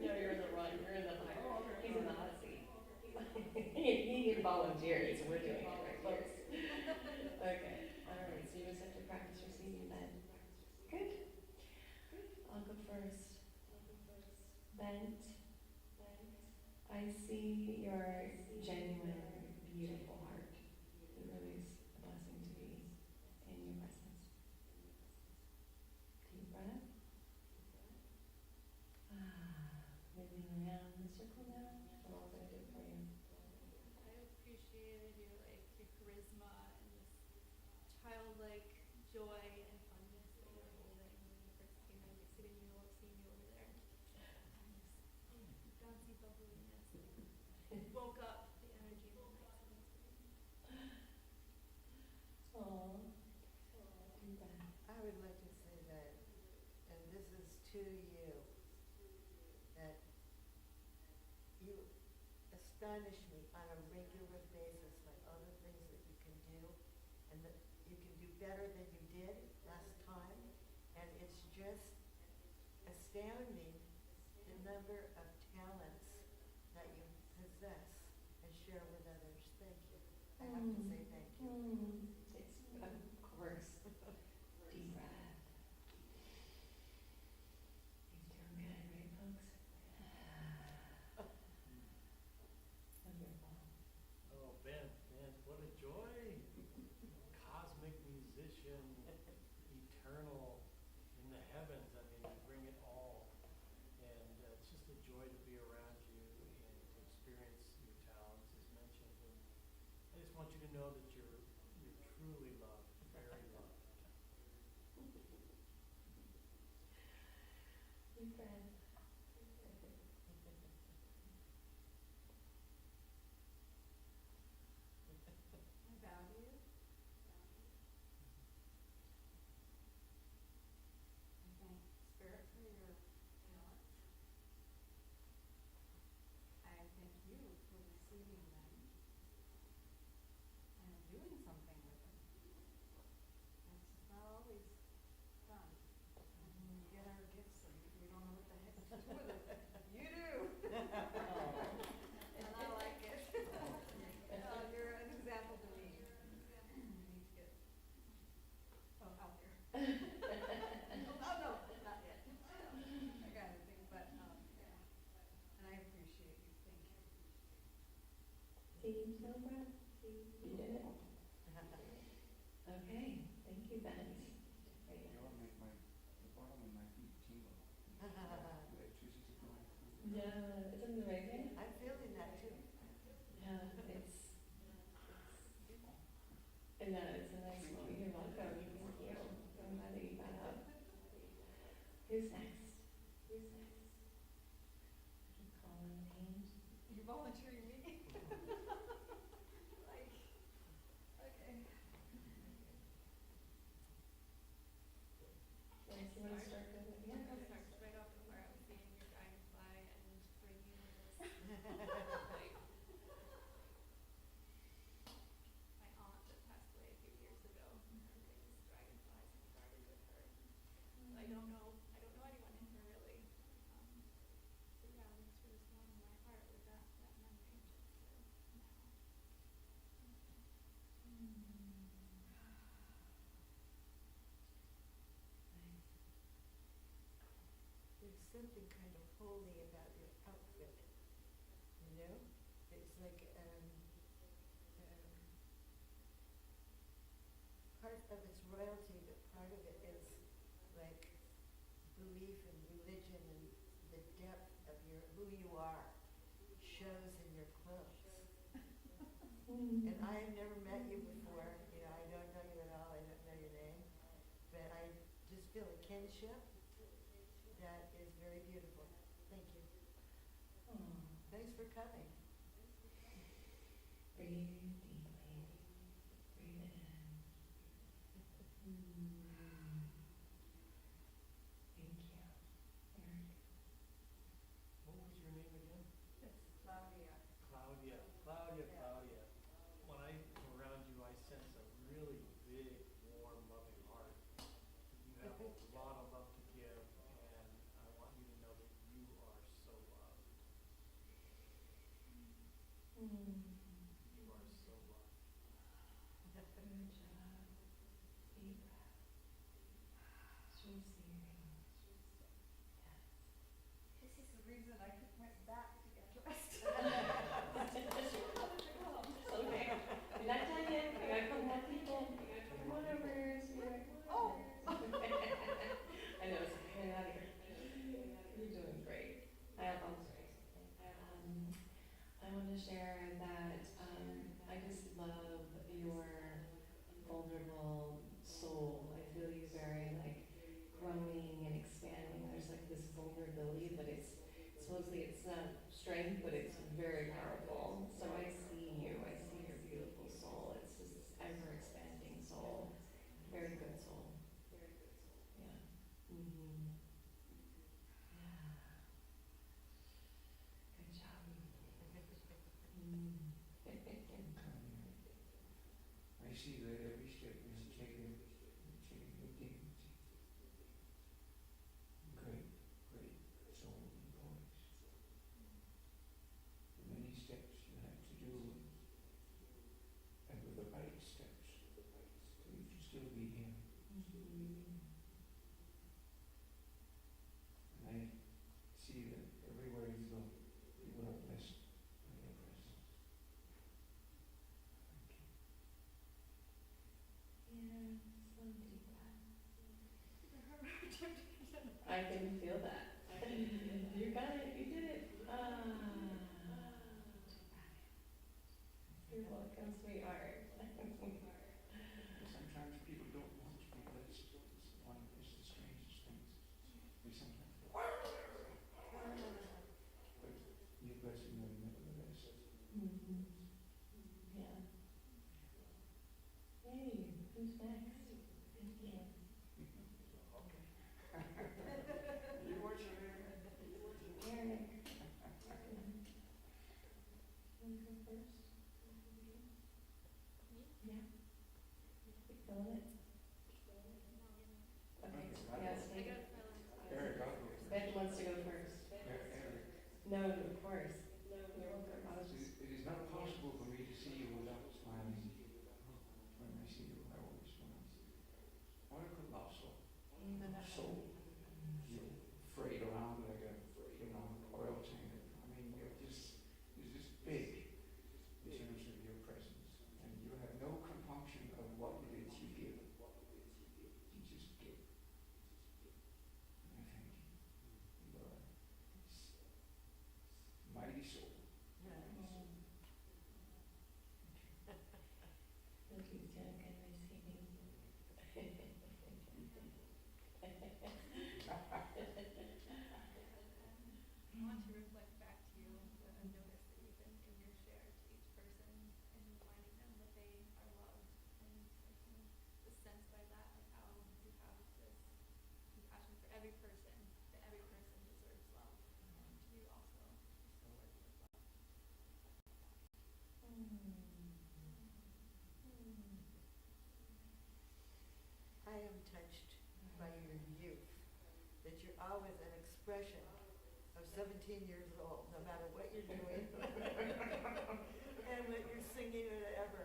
No, you're in the wrong, you're in the high. Oh, okay. He's in the hot seat. He volunteered, so we're doing it, right, folks? Okay, all right, so you just have to practice receiving then. Good. I'll go first. Bent. I see your genuine, beautiful heart. It really is a blessing to be in your presence. Deep breath. Moving around the circle now. So all I do for you. I appreciated your charisma and this childlike joy and funness that you were holding when you first came in, seeing you over there. And this bouncy bubbliness woke up the energy of the night. Aww. Deep breath. I would like to say that, and this is to you, that you astonish me on a regular basis by other things that you can do, and that you can do better than you did last time, and it's just astounding the number of talents that you possess and share with others. Thank you. I have to say thank you. It's, of course. Deep breath. He's doing good, right, folks? Wonderful. Oh, Ben, what a joy. Cosmic musician, eternal in the heavens. I mean, you bring it all. And it's just a joy to be around you and to experience your talents as mentioned. And I just want you to know that you're truly loved, very loved. Deep breath. I bow to you. I thank Spirit for your talents. I thank you for receiving them and doing something with them. It's not always fun. And when we get our gifts and we don't know what the heck to do with it. You do. And I like it. You're an example to me. You need to get out there. Oh, no, not yet. I got to think, but, yeah. And I appreciate you. Thank you. Deep no breath. You did it. Okay, thank you, Ben. Great. You all make the bottom of my feet tingle. Electricity going through. Yeah, isn't it amazing? I'm feeling that too. Yeah, it's, and it's a something kind of holy about your outfit, you know? It's like, part of it's royalty, but part of it is like belief in religion and the depth of who you are shows in your clothes. And I have never met you before, you know, I don't know you at all, I don't know your name, but I just feel a kinship that is very beautiful. Thank you. Thanks for coming. Breathe deeply. Breathe it in. Thank you. Eric. What was your name again? It's Claudia. Claudia. When I am around you, I sense a really big, warm, loving heart. You have a lot of love to give, and I want you to know that you are so loved. You are so loved. Good job. Deep breath. Just receiving. Yes. This is the reason I went back to get dressed. Okay. You're not done yet. We got a couple more people. Come on over. Oh. I know. It's like, get out of here. You're doing great. I'm sorry. I want to share that I just love your vulnerable soul. I feel you very like growing and expanding. There's like this vulnerability, but it's mostly it's not strength, but it's very powerful. So I see you. I see your beautiful soul. It's just this ever expanding soul. Very good soul. Yeah. Yeah. Good job. I see that every step is taken with dignity. Great soul and voice. The many steps you have to do, and with the right steps, so you can still be here. And I see that everywhere you go, people are blessed by your presence. Thank you. Yeah, slow deep breath. I can feel that. You got it. You did it. You're welcome, sweetheart. Sometimes people don't want to be blessed. It's the strangest things. We sometimes go, but you're blessing them nevertheless. Yeah. Hey, who's next? Thank you. You watch it. Eric. Want to go first? Yeah. You feeling it? Okay. Yes. I got a feeling. Eric, I'll go first. Becky wants to go first. Eric, No, of course. You're welcome. I was just. it is not possible for me to see you without smiling. When I see you, I always smile. What a colossal soul. You're frayed around like a, oil tanker. I mean, you're just big in terms of your presence. And you have no compunction of what it is you give. You just give. And I thank you. You are a mighty soul. Look who's doing good receiving. I want to reflect back to you what I've noticed that you've been in your share to each person and reminding them that they are loved, and I can just sense by that like how you have this compassion for every person, that every person deserves love, and you also are so worthy of love. I am touched by your youth, that you're always an expression of 17 years old, no matter what you're doing, and what you're singing or whatever.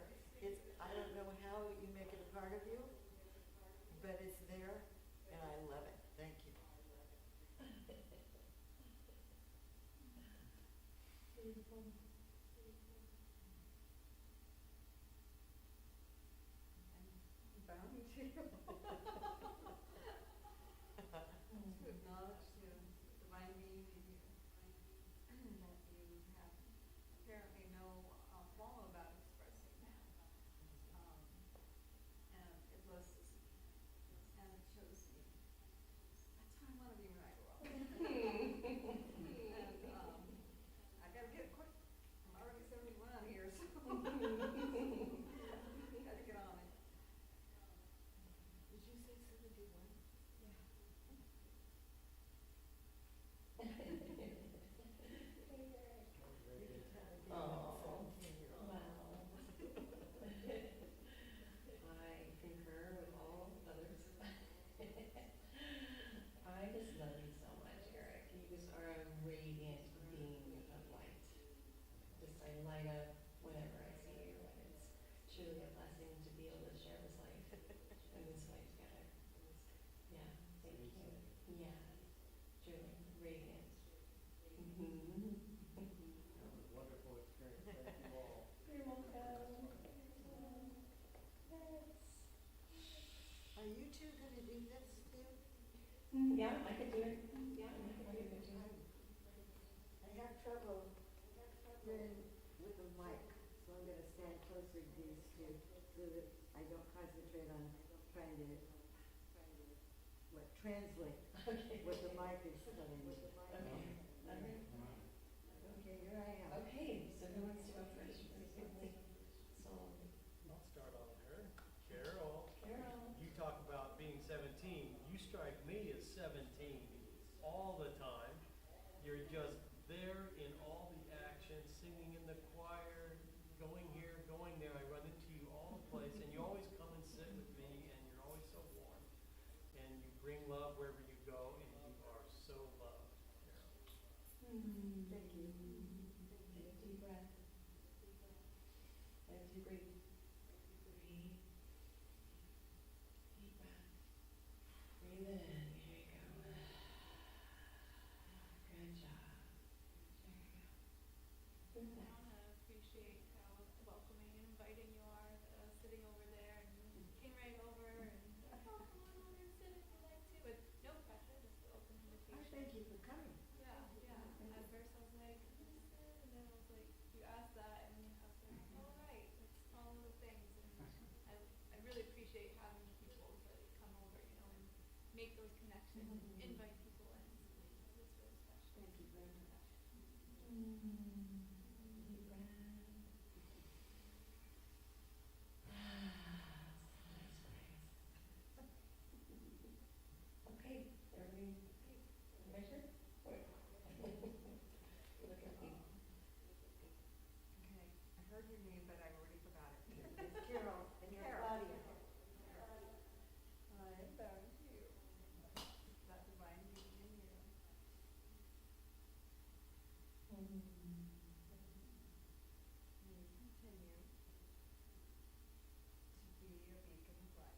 I don't know how you make it a part of you, but it's there, and I love it. Thank you. And bound to acknowledge the divine being in you, that you have apparently no qualm about expressing that. And it blesses me, and it shows me, that's how I want to be when I grow up. And I gotta get quick, I'm already 71 here, so gotta get on it. Did you say 71? Yeah. Oh, wow. I concur with all others. I just love you so much, Eric. You just are a radiant being of light. Just I light up whenever I see you, and it's truly a blessing to be able to share this life and this way together. Yeah, thank you. Yeah, truly radiant. That was a wonderful experience. Thank you all. You're welcome. Yes. Are you two gonna do this too? Yeah, I could do it. Yeah, I could do it too. I have trouble hearing with the mic, so I'm gonna stand closer to these two so that I don't concentrate on trying to, translate Okay. what the mic is telling me. Okay. All right. Okay, here I am. Okay, so who wants to go first? So, I'll start on there. Carol, Carol. you talk about being 17. You strike me as 17 all the time. You're just there in all the action, singing in the choir, going here, going there. I run into you all the place, and you always come and sit with me, and you're always so warm. And you bring love wherever you go, and you are so loved, Carol. Thank you. Take a deep breath. As you breathe. Breathe. Deep breath. Breathe in. Here you go. Good job. There you go. I want to appreciate how welcoming and inviting you are, sitting over there, and you came right over and like, oh, come on over and sit if you like to, with no pressure, just an open I invitation. thank you for coming. Yeah, yeah. At first I was like, can I sit? And then I was like, you asked that, and I was like, all right, let's follow the things. And I really appreciate having people to come over, you know, and make those connections and invite people in. So it's really special. Thank you very much. Deep breath. Okay, everybody, measure? Look at me. Okay, I heard your name, but I already forgot it. It's Carol, and you're Claudia. I am bound to you. That divine being in you. May you continue to be a beacon of light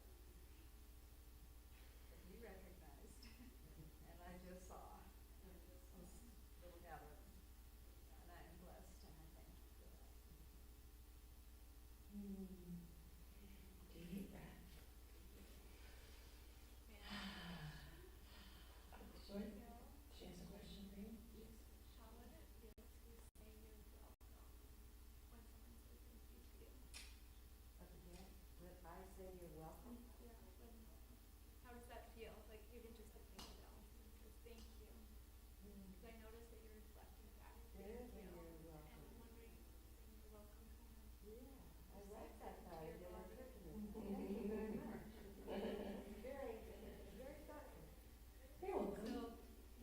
that you recognized, and I just saw this little gathering, and I am blessed, and I thank you for that. Deep breath. Sorry? She has a question for you? How would it feel to say you're welcome when someone says thank you to you? Again, when I say you're welcome, Yeah. How does that feel? Like even just to think about when someone says thank you. Because I noticed that you're reflecting back. there's Thank when you. you're And welcome. I'm wondering, saying you're welcome kind of. Yeah, I like that thought, it never occurred to me. Mhm. Thank you very much. Very, very thoughtful. You're welcome. So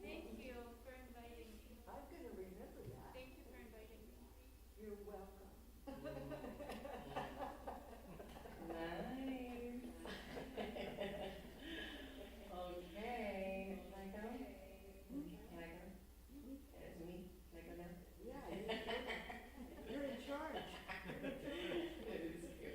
thank you for inviting me. I'm gonna remember that. Thank you for inviting me. You're welcome. Nice. Okay, can I go? Can I go? It's me. Can I go now? Yeah, you're in charge. You're in charge. It is you.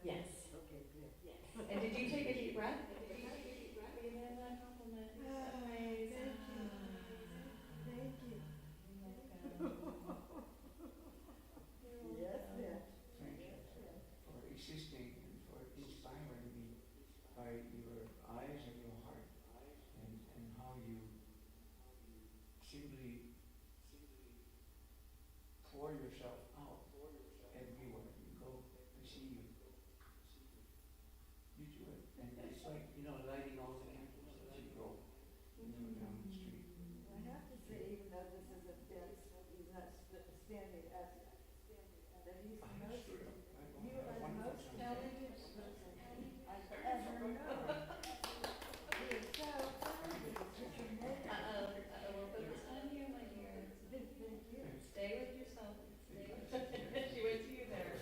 Yes. Okay, good. And did you take a deep breath? Breathe in that compliment. Amazing. Thank you. You're welcome. You're Yes, welcome. ma'am. Thank you for existing and for inspiring me by your eyes and your heart and how you simply pour yourself out everywhere you go to see you. You do it. And it's like, lighting all the candles as you go, down the street. I have to say, even though this is a fence, he's not standing up, that he's the I most, stood up. you are the wonderful most time. talented person I've ever known. He is so talented, it's amazing. We'll put this on you, my dear. Thank you. Stay with yourself. She went to you there.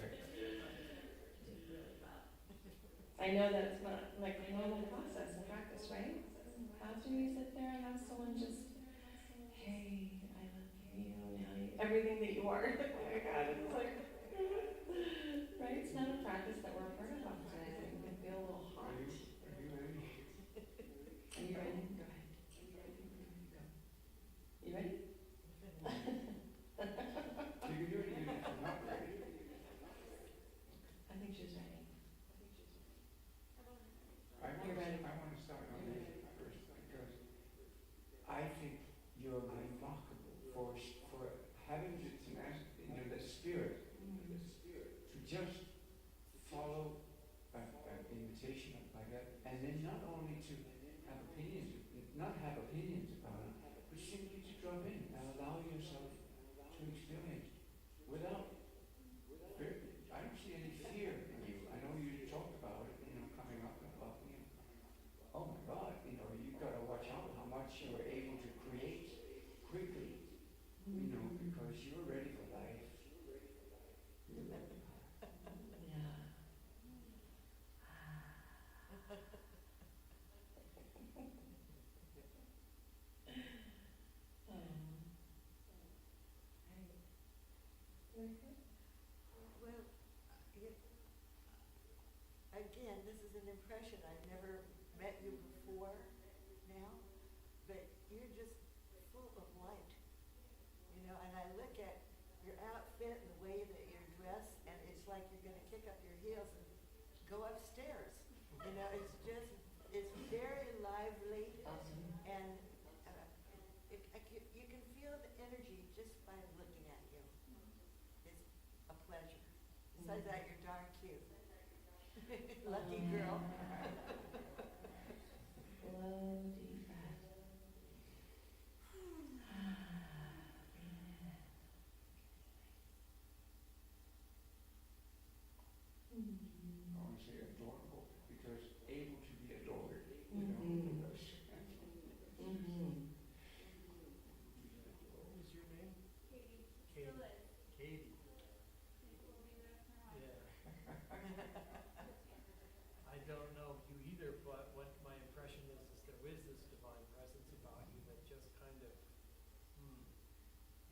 I know that's not like a normal process in practice, right? How do you sit there and have someone just, hey, I love you, now you, everything that you are. Oh my God, it's like, right? It's not a practice that we're a part of oftentimes. It can feel a little hot. Are you ready? Are you ready? Go ahead. Go. You ready? You can do it even if you're not ready. I think she's ready. I want to start on this first because I think you're remarkable for having the tenacity, the spirit to just follow an invitation like that, and then not only to have opinions, not have opinions about it, but simply to drop in and allow yourself to experience without fear. I don't see any fear in you. I know you talked about it, coming up and about me. Oh my God, you've got to watch out how much you're able to create quickly, because you're ready for life. You're ready. Yeah. Well, again, this is an impression, I've never met you before now, but you're just full of light, and I look at your outfit and the way that you're dressed, and it's like you're gonna kick up your heels and go upstairs. It's very lively, and you can feel the energy just by looking at you. It's a pleasure. Besides that, you're darn cute. Lucky girl. Slow, deep breath. I want to say adorable because able to be adored. Mhm. Because Mhm. What was your name? Katie. Katie. Still is. Katie. Maybe we'll be there for a while. Yeah. I don't know you either, but what my impression is there is this divine presence about you that just kind of,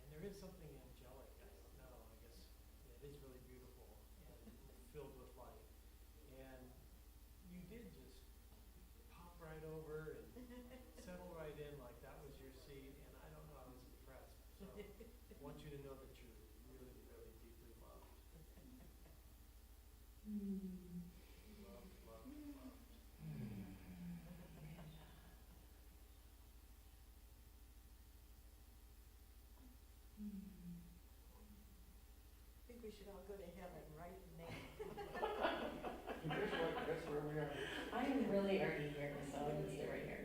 and there is something angelic. I don't know. I guess it is really beautiful and filled with light. And you did just pop right over and settle right in like that was your seat. And I don't know, I was impressed. So I want you to know that you're really, really deeply loved. Loved, loved, loved. I think we should all go to heaven right now. guess what? That's where we are. I am really already here, so I'm gonna stay right here.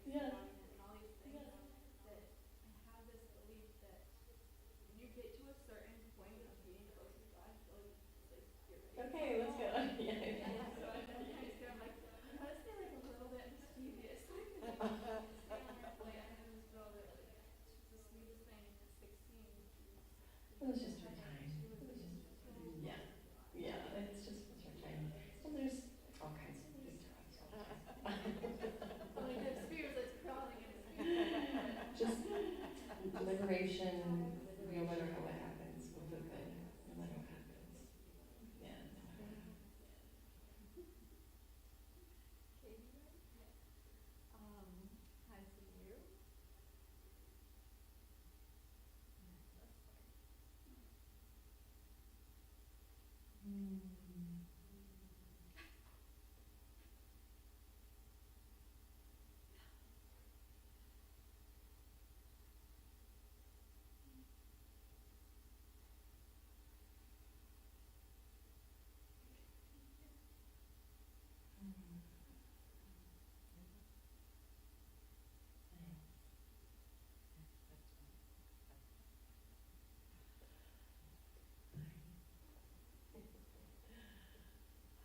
Yeah. Okay, let's go. It was just her time. Yeah, yeah, it's just her time. Well, there's all kinds of things to us all the time. Just liberation, no matter how it happens, will feel good, no matter what happens. Yeah, no matter what happens. Katie, I see you.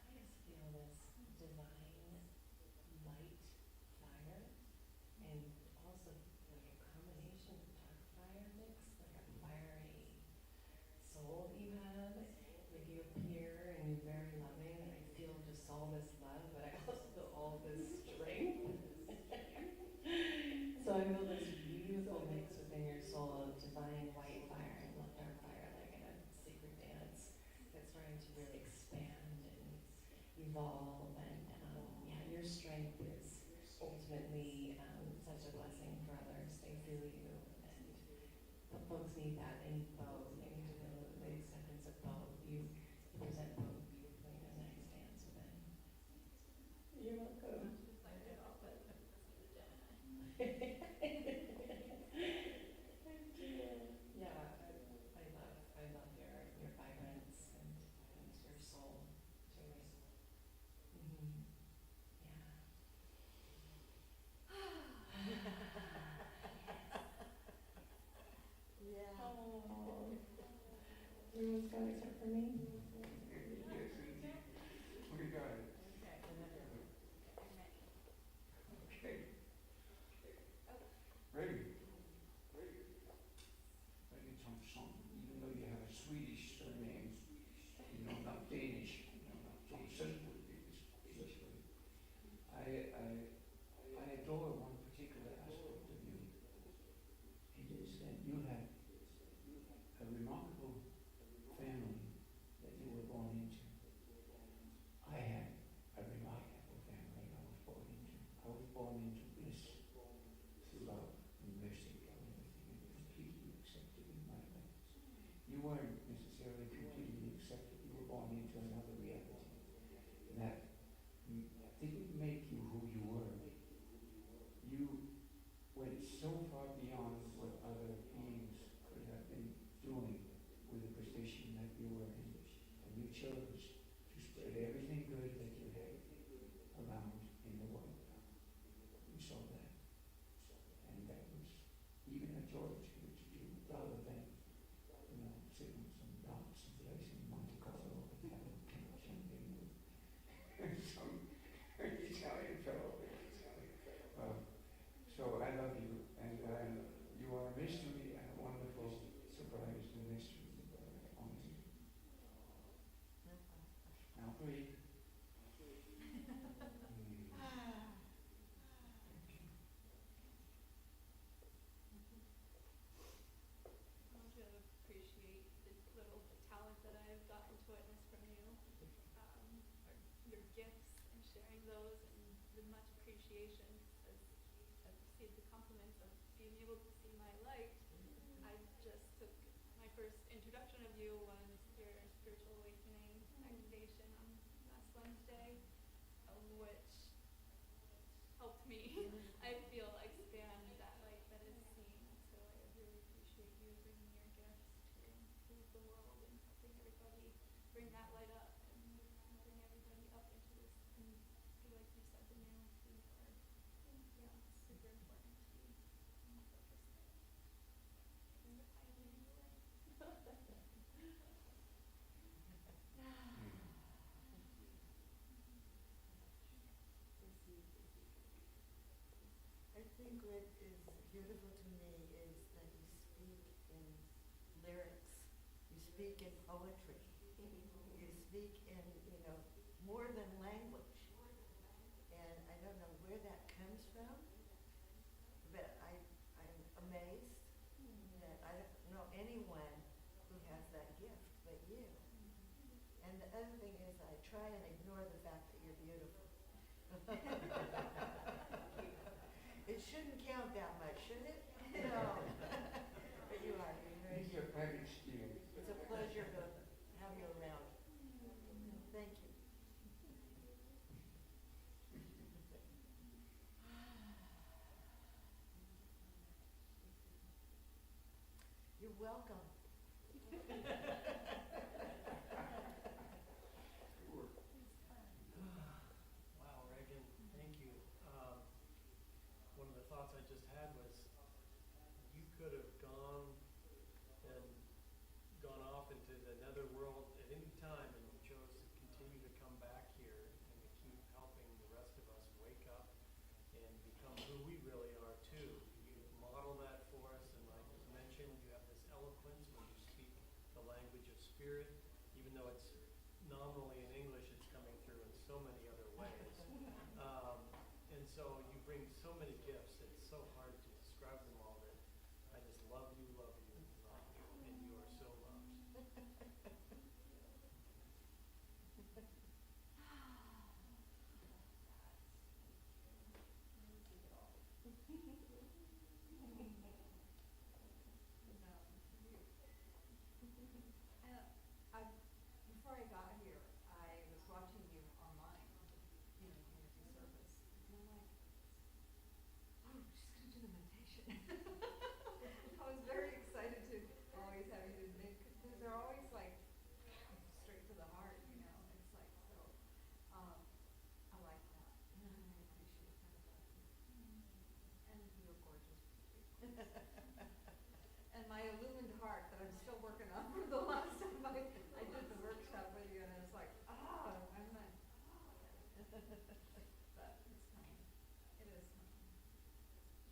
I just feel this divine light fire, and also like a combination of dark fire mix, like a fiery soul that you have. Like you appear and you're very loving, and I feel just all this love, but I also feel all this strength. So I feel this beautiful mix within your soul of divine white fire and dark fire, like in a secret dance that's starting to really expand and evolve. And yeah, your strength is ultimately such a blessing for others. They feel you, and the folks need that. They need both. They need to feel the acceptance of both. You present both beautifully in a nice dance within. You're welcome. Yeah, I love your vibrance and your soul, truly. Yeah. Oh, everyone's gone except for me. Yes, indeed. We got it. Okay. Ready? Ready, Thomson. Even though you have a Swedish surname, not Danish, Thomson would be usually. I adore one particular aspect of you. It is that you have a remarkable family that you were born into. I had a remarkable family I was born into. I was born into bliss, through love and mercy and everything, and completely accepted in my life. You weren't necessarily completely accepted. You were born into another reality that didn't make you who you were. You went so far beyond what other beings could have been doing with the position that you were in. And you chose to spread everything good that you had around in the world. You saw that. And that was even a joy to do, rather than, sit on some docks and place in Monte Carlo and have a kind of champagne with some Italian fellow. So I love you, and you are a mystery and a wonderful surprise and mystery. Only. Now breathe. I want you to appreciate the little talent that I've gotten to witness from you, or your gifts, and sharing those, and the much appreciation as I've received the compliments of being able to see my light. I just took my first introduction of you was your spiritual awakening activation on last Wednesday, which helped me, I feel, expand that light that is seen. So I really appreciate you bringing your gifts to the world and helping everybody bring that light up and bring everybody up into this, and like you said, the new who you are. Yeah, it's super important to be focused there. In the pioneering way. I think what is beautiful to me is that you speak in lyrics, you speak in poetry, you speak in, more than language. And I don't know where that comes from, but I'm amazed anyone who has that gift but you. And the other thing is I try and ignore the fact that you're beautiful. It shouldn't count that much, should it? No. But you are. You're very These are private skills. It's a pleasure to have you around. Thank you. You're welcome. Wow, Ragan, thank you. One of the thoughts I just had was you could have gone and gone off into the nether world at any time, and you chose to continue to come back here and to keep helping the rest of us wake up and become who we really are too. You model that for us, and like was mentioned, you have this eloquence when you speak the language of spirit, even though it's nominally in English, it's coming through in so many other ways. And so you bring so many gifts, it's so hard to describe them all that I just love you, and you are so loved. Before I got here, I was watching you online, community service, and I'm like, oh, she's gonna do the meditation. I was very excited to always have you do because they're always like straight to the heart, It's like so. I like that, and I appreciate that. And you're gorgeous. And my illumined heart that I'm still working on from the last time I did the workshop with you, and it's like, I'm not, but it's coming. It is coming.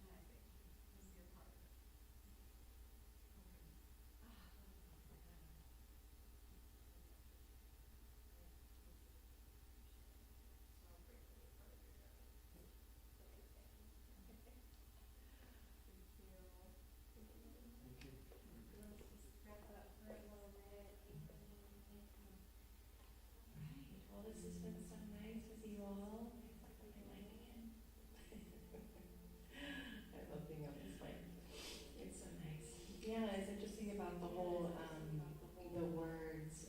And I thank you. You're part of it. So grateful to be part of your journey. Thank you. Thank you. Let's just wrap it up for a little bit. Right, well, this has been so nice with you all. I'm liking it. I love being on this mic. It's so nice. Yeah, it's interesting about the whole, the words.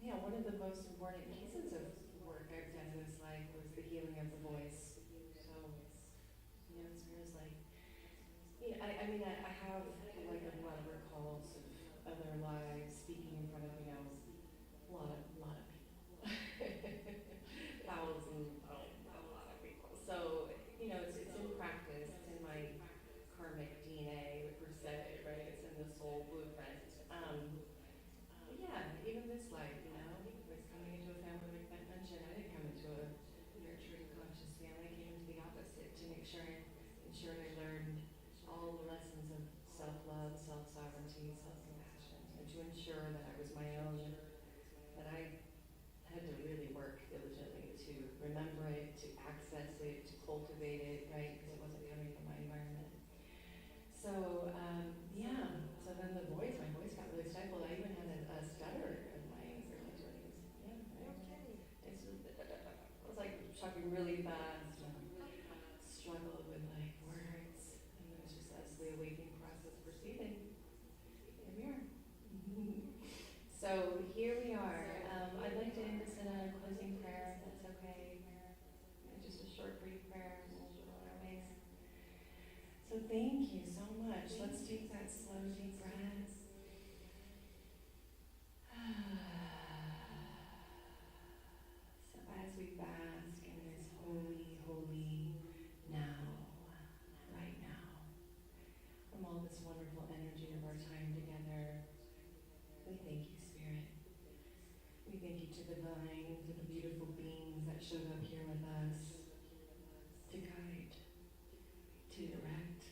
One of the most important pieces of work I've done in this life was the healing of the voice. So, it feels like, I have like a lot of recalls of other lives speaking in front of, a lot of people. Thousands, a lot of people. So, it's in practice, it's in my karmic DNA per se, right? It's in the soul blueprint. Even this life, was coming into a family like that mentioned. I didn't come into a nurturing conscious family. I came into the opposite to ensure I learned all the lessons of self-love, self-sovereignty, self-compassion, and to ensure that I was my own, that I had to really work diligently to remember it, to access it, to cultivate it, right? Because it wasn't coming from my environment. So, so then my voice got really stifled. I even had a stutter in my early 20s. Yeah, No kidding. I was like talking really fast, struggled with like words, and it was just as the awakening process proceeding. Here we are. So here we are. I'd like to end this in a closing prayer, if that's okay. Just a short, brief prayer, and we'll go on our ways. So thank you so much. Let's take that slow, deep breath. So as we bask in this holy, holy now, right now, from all this wonderful energy of our time together, we thank you, Spirit. We thank you to the divine, to the beautiful beings that showed up here with us to guide, to direct,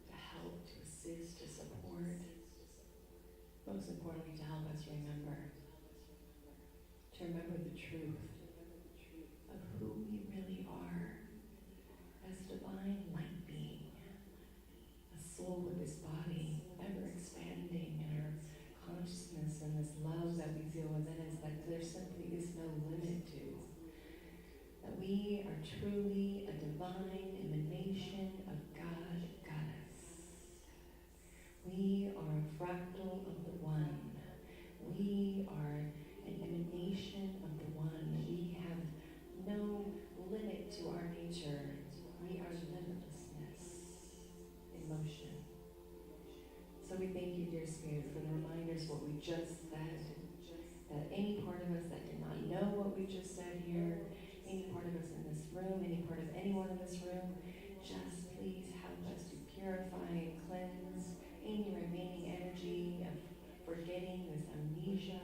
to help, to assist, to support. Most importantly, to help us remember the truth of who we really are as divine light being, a soul with this body, ever missed what we just said, that any part of us that did not know what we just said here, any part of us in this room, any part of anyone in this room, just please help us to purify and cleanse any remaining energy of forgetting, this amnesia,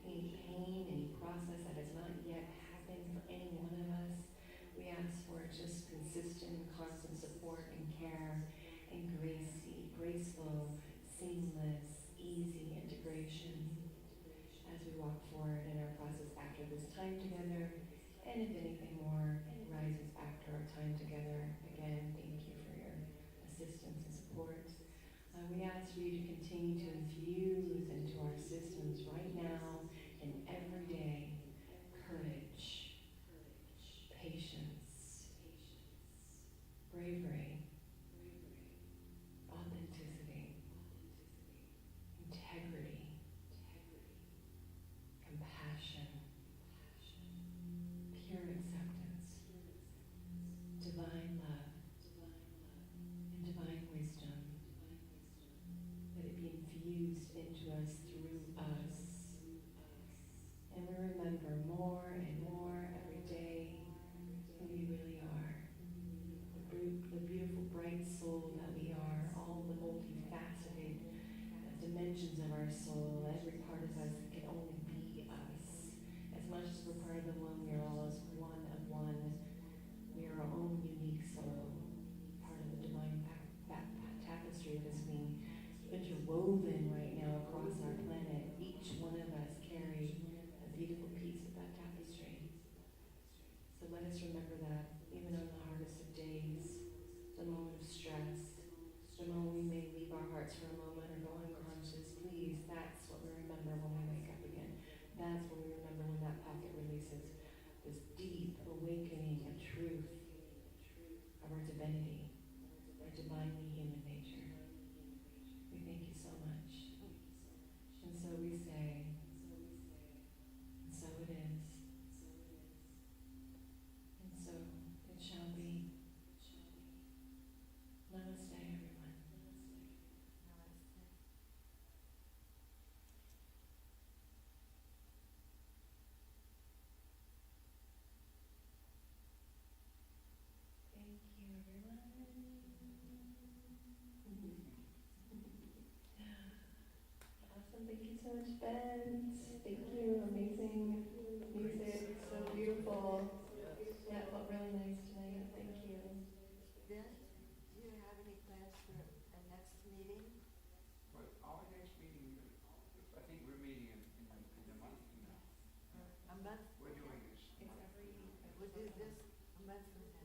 any pain, any process that has not yet happened for any one of us. We ask for just consistent, constant support and care and graceful, seamless, easy integration as we walk forward in our process after this time together. And if anything more rises after our time together, again, thank you for your assistance and support. We ask for you to continue to infuse into our systems right now and every day courage, patience, bravery, authenticity, integrity, compassion, pure acceptance, divine love, and divine wisdom. Let it be infused into us through us. And we remember more and more every day who we really are. The beautiful, bright soul that we are, all the multifaceted dimensions of our soul, every part of us that can only be us. As much as we're part of the one, we are all as one of one. We are our own unique soul, part of the divine tapestry that is being interwoven right now across our planet. Each one of us carry a beautiful piece of that tapestry. So let us remember that even on the hardest of days, the moment of stress, the moment we may leave our hearts for a moment or go unconscious, please, that's what we remember when we wake up again. That's what we remember when that pocket releases this deep awakening of truth of our divinity, our divinely human nature. We thank you so much. And so we say, and so it is. And so it shall be. Namaste, everyone. Thank you, everyone. Awesome. Thank you so much, Ben. Thank you. Amazing music. So beautiful. Yeah, it felt really nice tonight. Thank you. Vince, do you have any plans for a next meeting? But our next meeting, I think we're meeting in a month from now. A month? We're doing this. It's every We'll do this a month from now.